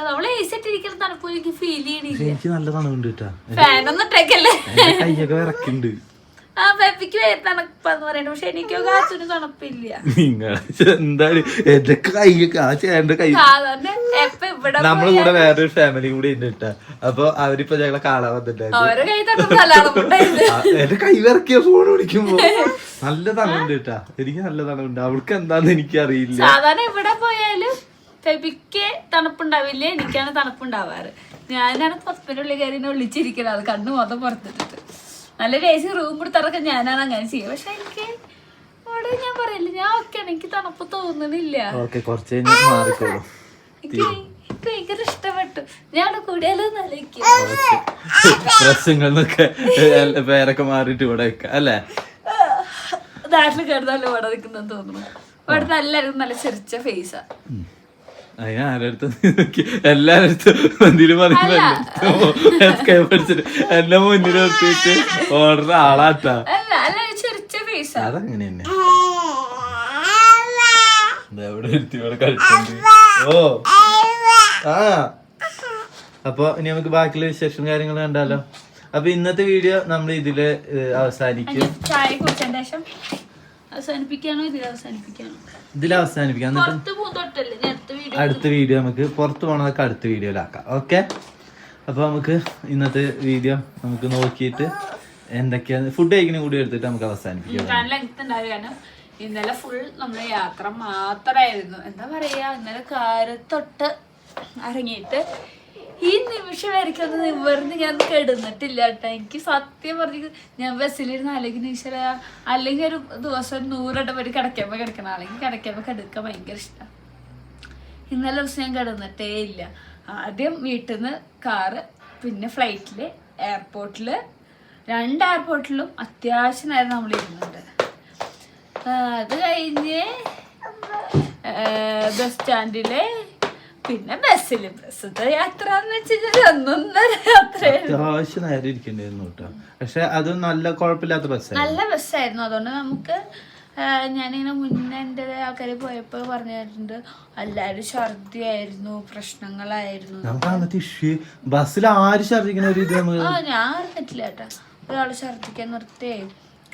നമ്മള് ഏസിട്ടിരിക്കുന്ന തണുപ്പ് എനിക്ക് ഫീൽ ചെയ്യണില്ല. എനിക്ക് നല്ല തണുപ്പുണ്ട് കേട്ടാ. ഫാനൊന്നും ഇട്ടേക്കല്ലേ? കൈയൊക്കെ വിറക്കുന്നുണ്ട്. ആ പെപ്പിക്ക് വേറെ തണുപ്പാന്ന് പറയണ. പക്ഷെ എനിക്കോ കാറ്റിന് തണുപ്പില്ല. എന്താണ് എന്റെ കൈയൊക്കെ ആ ചേട്ടന്റെ കൈ. നമ്മളെ കൂടെ വേറൊരു ഫാമിലി കൂടെ ഉണ്ട് കേട്ടാ. അപ്പൊ അവരിപ്പോ ഞങ്ങളെ കാണാൻ വന്നിട്ടുണ്ടായിരുന്നു. എന്റെ കൈ വിറക്കിയ ഫോൺ വിളിക്കുമ്പോ നല്ല തണുണ്ട് കേട്ടാ. എനിക്ക് നല്ല തണുണ്ട്. അവൾക്ക് എന്താന്ന് എനിക്ക് അറിയില്ല. സാധാരണ എവിടെ പോയാലും ഫെബിക്ക് തണുപ്പുണ്ടാവില്ല. എനിക്കാണ് തണുപ്പുണ്ടാവാറ്. ഞാനാണ് പത്മിന്റെ ഉള്ളിൽ കയറി ഒളിച്ചിരിക്കുന്നത്. അത് കണ്ണു മൊത്തം പുറത്തിട്ടിട്ട് നല്ല രേസി റൂം കൊടുത്തിറക്കാൻ ഞാനാണ് അങ്ങനെ ചെയ്യുക. പക്ഷെ എനിക്ക് അവിടെ ഞാൻ പറയില്ല, ഞാൻ ഓക്കെ എനിക്ക് തണുപ്പ് തോന്നുന്നില്ല. എനിക്ക് ഭയങ്കര ഇഷ്ടപ്പെട്ടു. ഞാൻ കൂടിയാലും പേരൊക്കെ മാറിയിട്ട് ഇവിടെ വെക്കാം അല്ലേ? നാട്ടിൽ കിടന്നാലും ഇവിടെ നിൽക്കുന്നെന്ന് തോന്നുന്നു. ഇവിടെ എല്ലാവരും നല്ല ചെറിച്ച ഫേസാ. എല്ലാരടുത്തും എന്നെ മുന്നിൽ നിർത്തിയിട്ട് ഓർഡർ ആളാട്ടാ. അതങ്ങനെ തന്നെ. എവിടെ ഇരുത്തി ഇവിടെ കളിച്ചുണ്ട്. ഓ ആ അപ്പൊ ഇനി നമുക്ക് ബാക്കിയുള്ള വിശേഷം കാര്യങ്ങൾ കണ്ടാലോ. അപ്പൊ ഇന്നത്തെ വീഡിയോ നമ്മൾ ഇതില് അവസാനിക്കും. ചായ കുടിച്ചതിന് ശേഷം അവസാനിപ്പിക്കാനോ ഇതിലവസാനിപ്പിക്കാം. അടുത്ത വീഡിയോ നമുക്ക് പുറത്ത് പോണതൊക്കെ അടുത്ത വീഡിയോയിലാക്കാം. ഓക്കെ. അപ്പൊ നമുക്ക് ഇന്നത്തെ വീഡിയോ നമുക്ക് നോക്കിയിട്ട് എന്തൊക്കെയാണ് ഫുഡ് കഴിക്കുന്ന കൂടി എടുത്തിട്ട് നമുക്ക് അവസാനിപ്പിക്കാം. കാരണം ഇന്നലെ ഫുൾ നമ്മളെ യാത്ര മാത്രമായിരുന്നു. എന്താ പറയാ, ഇന്നലെ കാലത്തൊട്ട് ഇറങ്ങിയിട്ട് ഈ നിമിഷം വരയ്ക്കും ഒന്ന് നിവർന്ന് ഞാൻ കിടന്നിട്ടില്ല കേട്ടോ. എനിക്ക് സത്യം പറഞ്ഞു ഞാൻ ബസ്സിലിരുന്ന് അല്ലെങ്കിൽ ഈശ്വര അല്ലെങ്കിൽ ഒരു ദിവസം 100 വരെ കിടക്കുമ്പോൾ കിടക്കണം, അല്ലെങ്കിൽ കിടക്കുമ്പോൾ കിടക്കാൻ ഭയങ്കര ഇഷ്ടമാണ്. ഇന്നലെ ദിവസം ഞാൻ കിടന്നിട്ടേ ഇല്ല. ആദ്യം വീട്ടിൽ നിന്ന് കാറ്, പിന്നെ ഫ്ലൈറ്റില്, എയർപോർട്ടില്, 2 എയർപോർട്ടിലും അത്യാവശ്യം നേരം നമ്മൾ ഇരുന്നുണ്ട്. അത് കഴിഞ്ഞ് ബസ് സ്റ്റാൻഡില്, പിന്നെ ബസ്സില്. ബസ്സിന്റെ യാത്ര എന്ന് വെച്ചാൽ 1.5 യാത്ര അത്യാവശ്യം നേരം ഇരിക്കേണ്ടിയിരുന്നു കേട്ടോ. പക്ഷെ അത് നല്ല കുഴപ്പമില്ലാത്ത ബസ്സായിരുന്നു. നല്ല ബസ്സായിരുന്നു. അതുകൊണ്ട് നമുക്ക് ഞാനിങ്ങനെ മുന്നേ എൻ്റെ ആൾക്കാർ പോയപ്പോൾ പറഞ്ഞിട്ടുണ്ട് എല്ലാവരും ഛർദിയായിരുന്നു, പ്രശ്നങ്ങളായിരുന്നു. ബസ്സിൽ ആര് ഛർദിക്കുന്ന ഒരു ഞാൻ അറിഞ്ഞിട്ടില്ല കേട്ടോ. ഒരാൾ ഛർദിക്കാൻ നിർത്തേ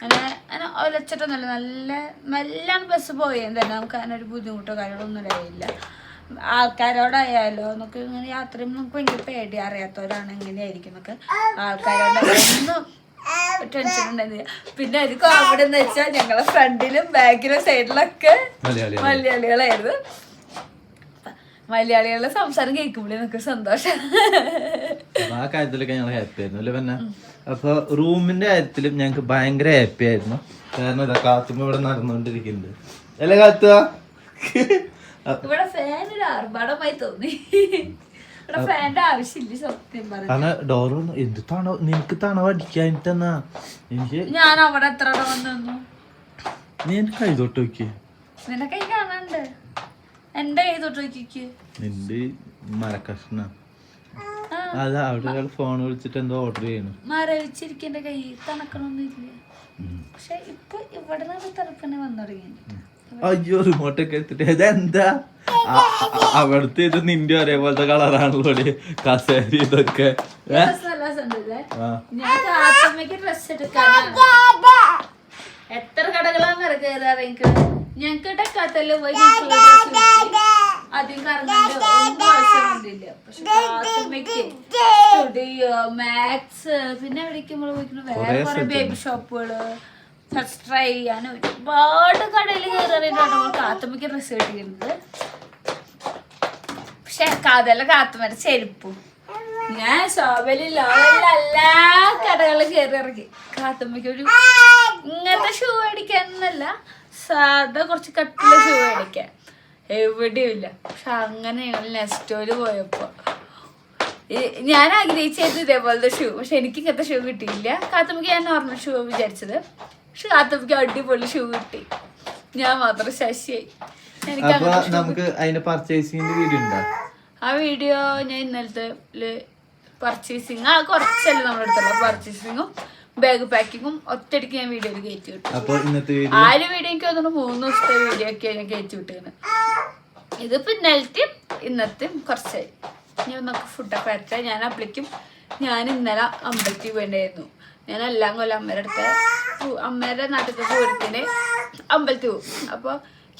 അങ്ങനെ ഒലച്ചിട്ടൊന്നുമില്ല. നല്ല മെല്ലാണ് ബസ് പോയത് തന്നെ. നമുക്ക് അങ്ങനെ ഒരു ബുദ്ധിമുട്ടോ കാര്യങ്ങളൊന്നും അറിയില്ല. ആൾക്കാരോടായാലോ എന്നൊക്കെ ഇങ്ങനെ യാത്രയും നമുക്ക് ഭയങ്കര പേടി, അറിയാത്തവരാണ് എങ്ങനെയായിരിക്കും എന്നൊക്കെ ആൾക്കാരോടൊന്നും ടെൻഷൻ ഉണ്ടായിരുന്നില്ല. പിന്നെ ഒരു കോമഡി എന്ന് വെച്ചാൽ ഞങ്ങളെ ഫ്രണ്ടിലും ബാക്കിലും സൈഡിലൊക്കെ മലയാളികളായിരുന്നു. മലയാളികളുടെ സംസാരം കേൾക്കുമ്പോഴേ നമുക്ക് സന്തോഷം. ആ കാര്യത്തിലൊക്കെ ഞങ്ങൾ ഹാപ്പി ആയിരുന്നു അല്ലേ പിന്നെ. അപ്പൊ റൂമിന്റെ കാര്യത്തിലും ഞങ്ങക്ക് ഭയങ്കര ഹാപ്പി ആയിരുന്നു. കാരണം ഇതാ കാത്തുമ്പോ ഇവിടെ നടന്നുകൊണ്ടിരിക്കുന്നുണ്ട് അല്ലേ കാത്തുക. ഇവിടെ ഫാൻ ഒരു ആർഭാടമായി തോന്നി. ഇവിടെ ഫാന്റെ ആവശ്യമില്ല സത്യം പറഞ്ഞു. കാരണം ഡോറ് എന്ത് തണോ നിനക്ക് തണവ് അടിക്കാനിട്ടെന്നാ എനിക്ക്. ഞാൻ അവിടെ എത്ര വന്നു നീ എന്റെ കൈ തൊട്ട് നോക്കി. നിന്റെ കൈ കാണാണ്ട് എന്റെ കൈ തൊട്ട് നോക്കിക്ക്. നിന്റെ മരക്കഷ്ണ അത് അവിടെ ഒരാൾ ഫോൺ വിളിച്ചിട്ട് എന്തോ ഓർഡർ ചെയ്യണം. മരവിച്ചിരിക്കന്റെ കൈ തണക്കണൊന്നുമില്ല. പക്ഷെ ഇപ്പൊ ഇവിടെ നിന്ന് തണുപ്പന്നെ വന്നു തുടങ്ങി. അയ്യോ റിമോട്ടൊക്കെ എടുത്തിട്ട് ഇതെന്താ അവിടുത്തെ ഇത് നിന്റെ ഒരേപോലത്തെ കളറാണല്ലോ കസേരി ഇതൊക്കെ. ഞാൻ കാത്തമ്മയ്ക്ക് ഡ്രസ് എടുക്കാനാണ്. എത്ര കടകളാന്ന് കയറി ഞങ്ങക്ക് ഡെക്കാത്തല്ലോ പോയി അധികം കറങ്ങാണ്ട് ഒന്നും ആവശ്യം വന്നില്ല. പക്ഷെ കാത്തമ്മയ്ക്ക് സ്റ്റുഡിയോ മാക്സ് പിന്നെ എവിടേക്കുമ്പോൾ പോയിക്കുന്നത് വേറെ കുറെ ബേബി ഷോപ്പുകള് ഫസ്റ്റ് ട്രൈ ചെയ്യാൻ ഒരുപാട് കടയിൽ കയറിയിട്ടാണ് നമ്മൾ കാത്തമ്മയ്ക്ക് ഡ്രസ്സ് കിട്ടിയിരുന്നത്. പക്ഷെ അതല്ല കാത്തമ്മയുടെ ചെരുപ്പും. ഞാൻ ശോഭയിലുള്ള എല്ലാ കടകളിലും കയറി ഇറങ്ങി കാത്തമ്മയ്ക്ക് ഒരു ഇങ്ങനത്തെ ഷൂ മേടിക്കാനൊന്നല്ല, സാധാ കുറച്ച് കട്ടിലെ ഷൂ മേടിക്കാൻ എവിടെയും ഇല്ല. പക്ഷെ അങ്ങനെ ഞങ്ങൾ നെസ്റ്റോയില് പോയപ്പോ ഞാൻ ആഗ്രഹിച്ചത് ഇതേപോലത്തെ ഷൂ. പക്ഷെ എനിക്ക് ഇങ്ങനത്തെ ഷൂ കിട്ടിയില്ല. കാത്തമ്മയ്ക്ക് ഞാൻ നോർമൽ ഷൂ വിചാരിച്ചത്. പക്ഷെ കാത്തമ്മയ്ക്ക് അടിപൊളി ഷൂ കിട്ടി. ഞാൻ മാത്രം ശശിയായി. നമുക്ക് അതിന്റെ പർച്ചേസിംഗിന്റെ വീഡിയോ ഉണ്ടോ? ആ വീഡിയോ ഞാൻ ഇന്നലത്തെ പർച്ചേസിങ് കുറച്ചല്ലേ നമ്മുടെ അടുത്തുള്ള പർച്ചേസിങ്ങും ബാഗ് പാക്കിങ്ങും ഒറ്റയടിക്ക് ഞാൻ വീഡിയോയിൽ കയറ്റി വിട്ടു. ആ ഒരു വീഡിയോ എനിക്ക് തോന്നുന്നു 3 ദിവസത്തെ വീഡിയോ ഒക്കെ ഞാൻ കയറ്റി വിട്ടേന്. ഇതിപ്പോ ഇന്നലത്തെയും ഇന്നത്തെയും കുറച്ചായി. ഇനി ഒന്നൊക്കെ ഫുഡൊക്കെ വരട്ടെ. ഞാൻ അപ്പളേക്കും ഞാൻ ഇന്നലെ അമ്പലത്തിൽ പോയിട്ടുണ്ടായിരുന്നു. ഞാൻ എല്ലാം കൊല്ലം അമ്മേടെ നാട്ടിലത്തെ പൂരത്തിന് അമ്പലത്തിൽ പോകും. അപ്പോൾ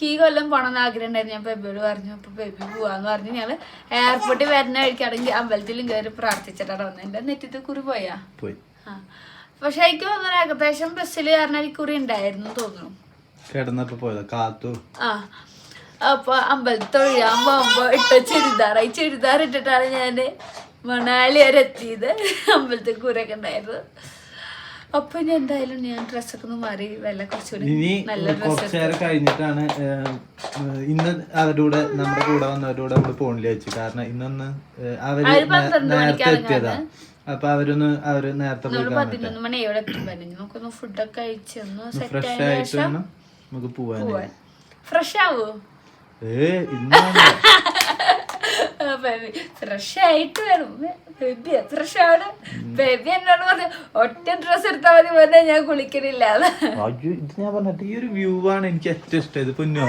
ഈ കൊല്ലം പോകണമെന്ന് ആഗ്രഹം ഉണ്ടായിരുന്നു. ഞാൻ ബേബിയോട് പറഞ്ഞു. അപ്പോൾ ബേബി പോവാന്ന് പറഞ്ഞ് ഞങ്ങൾ എയർപോർട്ടിൽ വരുന്ന വഴിക്കാണെങ്കിൽ അമ്പലത്തിലും കയറി പ്രാർത്ഥിച്ചിട്ടാണ് വന്നത്. എൻ്റെ നെറ്റിത്തെ കുറി പോയി. പക്ഷെ എനിക്ക് തോന്നുന്നു ഏകദേശം ബസ്സിൽ കയറുന്ന കുറി ഉണ്ടായിരുന്നു തോന്നുന്നു. അപ്പൊ അമ്പലത്തിൽ തൊഴിയാൻ പോകുമ്പോ ഇട്ട ചുരിദാർ ഇട്ടിട്ടാണ് ഞാൻ മണാലി വരെ എത്തിയത്. അമ്പലത്തിൽ കുരൊക്കെ ഉണ്ടായിരുന്നു. അപ്പൊ ഞാൻ എന്തായാലും ഞാൻ ഡ്രസ്സൊക്കെ ഒന്ന് മാറി വല്ല കുറച്ചുകൂടി നല്ല ഡ്രസ്സ് കഴിഞ്ഞിട്ടാണ് ഇന്ന് അവരുടെ നമ്മുടെ കൂടെ വന്നവരോട് നമ്മള് ഫോണിൽ വെച്ചു. കാരണം ഇന്നൊന്ന് അവര് നേരത്തെ എത്തിയതാ. അപ്പൊ അവര് നേരത്തെ 11 മണിയോടെ എത്തും. നമുക്കൊന്ന് ഫുഡൊക്കെ കഴിച്ചൊന്ന് സെറ്റ് ആയ ശേഷം നമുക്ക് പോവാൻ. ഫ്രഷ് ആവോ? ഫ്രഷ് ആയിട്ട് വേണം ബേബി. ഫ്രഷ് ആണ് ബേബി. എന്നോട് പറഞ്ഞു ഒറ്റ ഡ്രസ് എടുത്താൽ മതി പറഞ്ഞാൽ ഞാൻ കുളിക്കണില്ല. ഇത് ഞാൻ പറഞ്ഞിട്ട് ഈ ഒരു വ്യൂ ആണ് എനിക്ക് ഏറ്റവും ഇഷ്ടം. ഇത് പൊന്നോ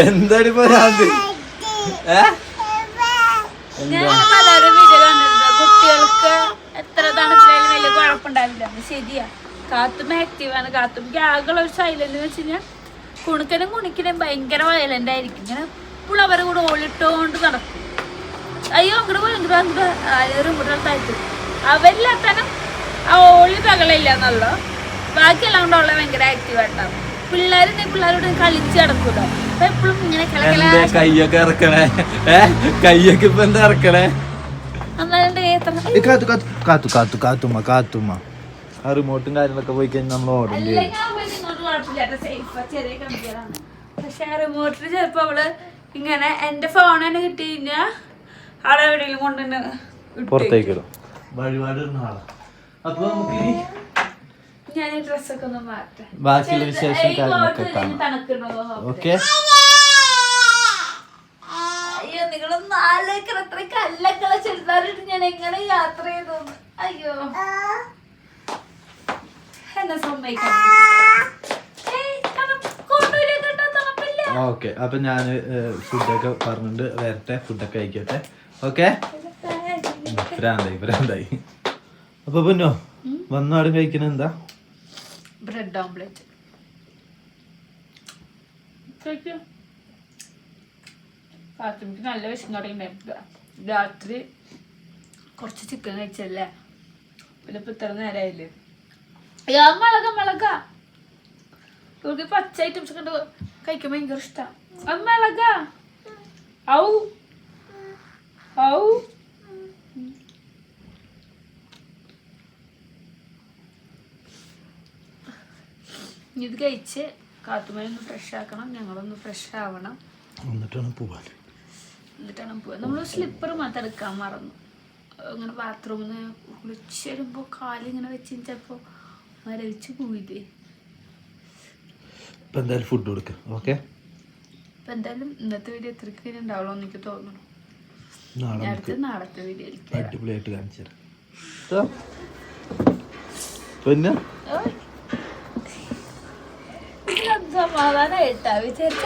എന്താടി പറയാത്? പലരും വീഡിയോ കണ്ടിരുന്നു. കുട്ടികൾക്ക് എത്ര തണുപ്പിലായാലും വലിയ കുഴപ്പമുണ്ടാവില്ല. ശരിയാ. കാത്തുമ്മ ആക്റ്റീവാണ്. കാത്തുമ്മക്ക് ആകെയുള്ള ഒരു സൈലന്റ് വെച്ച് കഴിഞ്ഞാൽ കുണിക്കനും ഭയങ്കര വയലന്റ് ആയിരിക്കും. ഇങ്ങനെ എപ്പോഴും അവരെ കൂടെ ഓളിട്ടോണ്ട് നടക്കും. അയ്യോ അങ്ങോട്ട് പോയി അങ്ങോട്ട് ആരും കൂടെ താഴ്ത്തു. അവരില്ലാത്തനം ആ ഓളി തകളില്ല എന്നുള്ളൂ. ബാക്കിയെല്ലാം കൊണ്ടുള്ള ഭയങ്കര ആക്റ്റീവായിട്ടാവും. പിള്ളേരോട് കളിച്ച് കിടക്കൂല. അപ്പൊ എപ്പോഴും ഇങ്ങനെ കയ്യൊക്കെ ഇറക്കണേ. കയ്യൊക്കെ ഇപ്പൊ എന്താ ഇറക്കണേ? കാത്തുമ്മ ആ റിമോട്ടും കാര്യങ്ങളൊക്കെ പോയി കഴിഞ്ഞാൽ നമ്മൾ ഓർഡർ ചെയ്യും. പക്ഷെ റിമോട്ടിൽ ചിലപ്പോ അവള് ഇങ്ങനെ എന്റെ ഫോൺ തന്നെ കിട്ടി കഴിഞ്ഞാൽ ആളെ എവിടെയെങ്കിലും കൊണ്ടുതന്നെ പുറത്തേക്കിടും. വഴിപാട് ആളാ. അപ്പൊ നമുക്ക് ഞാൻ ഈ ഡ്രസ്സൊക്കെ ഒന്ന് മാറ്റാം. ബാക്കിയുള്ള വിശേഷം കാര്യങ്ങളൊക്കെ കാണാം. ഓക്കെ. അയ്യോ നിങ്ങളൊന്നും ആലോചിക്കണം. അത്ര കല്ലക്കളെ ചെറുതാറിട്ട് ഞാൻ എങ്ങനെ യാത്ര ചെയ്തു. അയ്യോ എന്നെ സമ്മതിക്കണം. ഓക്കെ അപ്പൊ ഞാൻ ഫുഡൊക്കെ പറഞ്ഞിട്ട് വരട്ടെ, ഫുഡൊക്കെ കഴിക്കട്ടെ. ഓക്കെ, ഭ്രാന്തായി. അപ്പൊ പിന്നോ വന്നാടും കഴിക്കണ എന്താ? ബ്രെഡ് ഓംലെറ്റ് പാത്തുമിക്ക് നല്ല വിശന്ന് തുടങ്ങിയിട്ടുണ്ടായിരുന്നു. രാത്രി കുറച്ച് ചിക്കൻ കഴിച്ചല്ലേ, പിന്നെ ഇപ്പൊ ഇത്ര നേരമായില്ലേ. മിളക ഇവർക്ക് പച്ച ഐറ്റംസ് ഒക്കെ കഴിക്കാൻ ഭയങ്കര ഇഷ്ടമാണ്. അത് മിളക ഔ ഔ ഇത് കഴിച്ച് കാത്തുമേനൊന്ന് ഫ്രഷ് ആക്കണം, ഞങ്ങളൊന്ന് ഫ്രഷ് ആവണം, എന്നിട്ടാണ് പോവാൻ. നമ്മൾ സ്ലിപ്പർ മാത്രം എടുക്കാൻ മറന്നു. അങ്ങനെ ബാത്റൂമിൽ നിന്ന് കുളിച്ച് വരുമ്പോൾ കാലിങ്ങനെ വെച്ച് ചിലപ്പോൾ മരവിച്ച് പോയില്ലേ. ഇപ്പം എന്തായാലും ഫുഡ് കൊടുക്കുക. ഓക്കെ, ഇപ്പം എന്തായാലും ഇന്നത്തെ വീഡിയോ എത്രയ്ക്ക് വരെ ഉണ്ടാവുള്ളൂ എന്ന് എനിക്ക് തോന്നുന്നു. അടുത്ത നാളത്തെ വീഡിയോയിൽ അടിപൊളിയായിട്ട് കാണിച്ചു തരാം. പിന്നെ സമാധാനമായിട്ടാ വിചാരിച്ച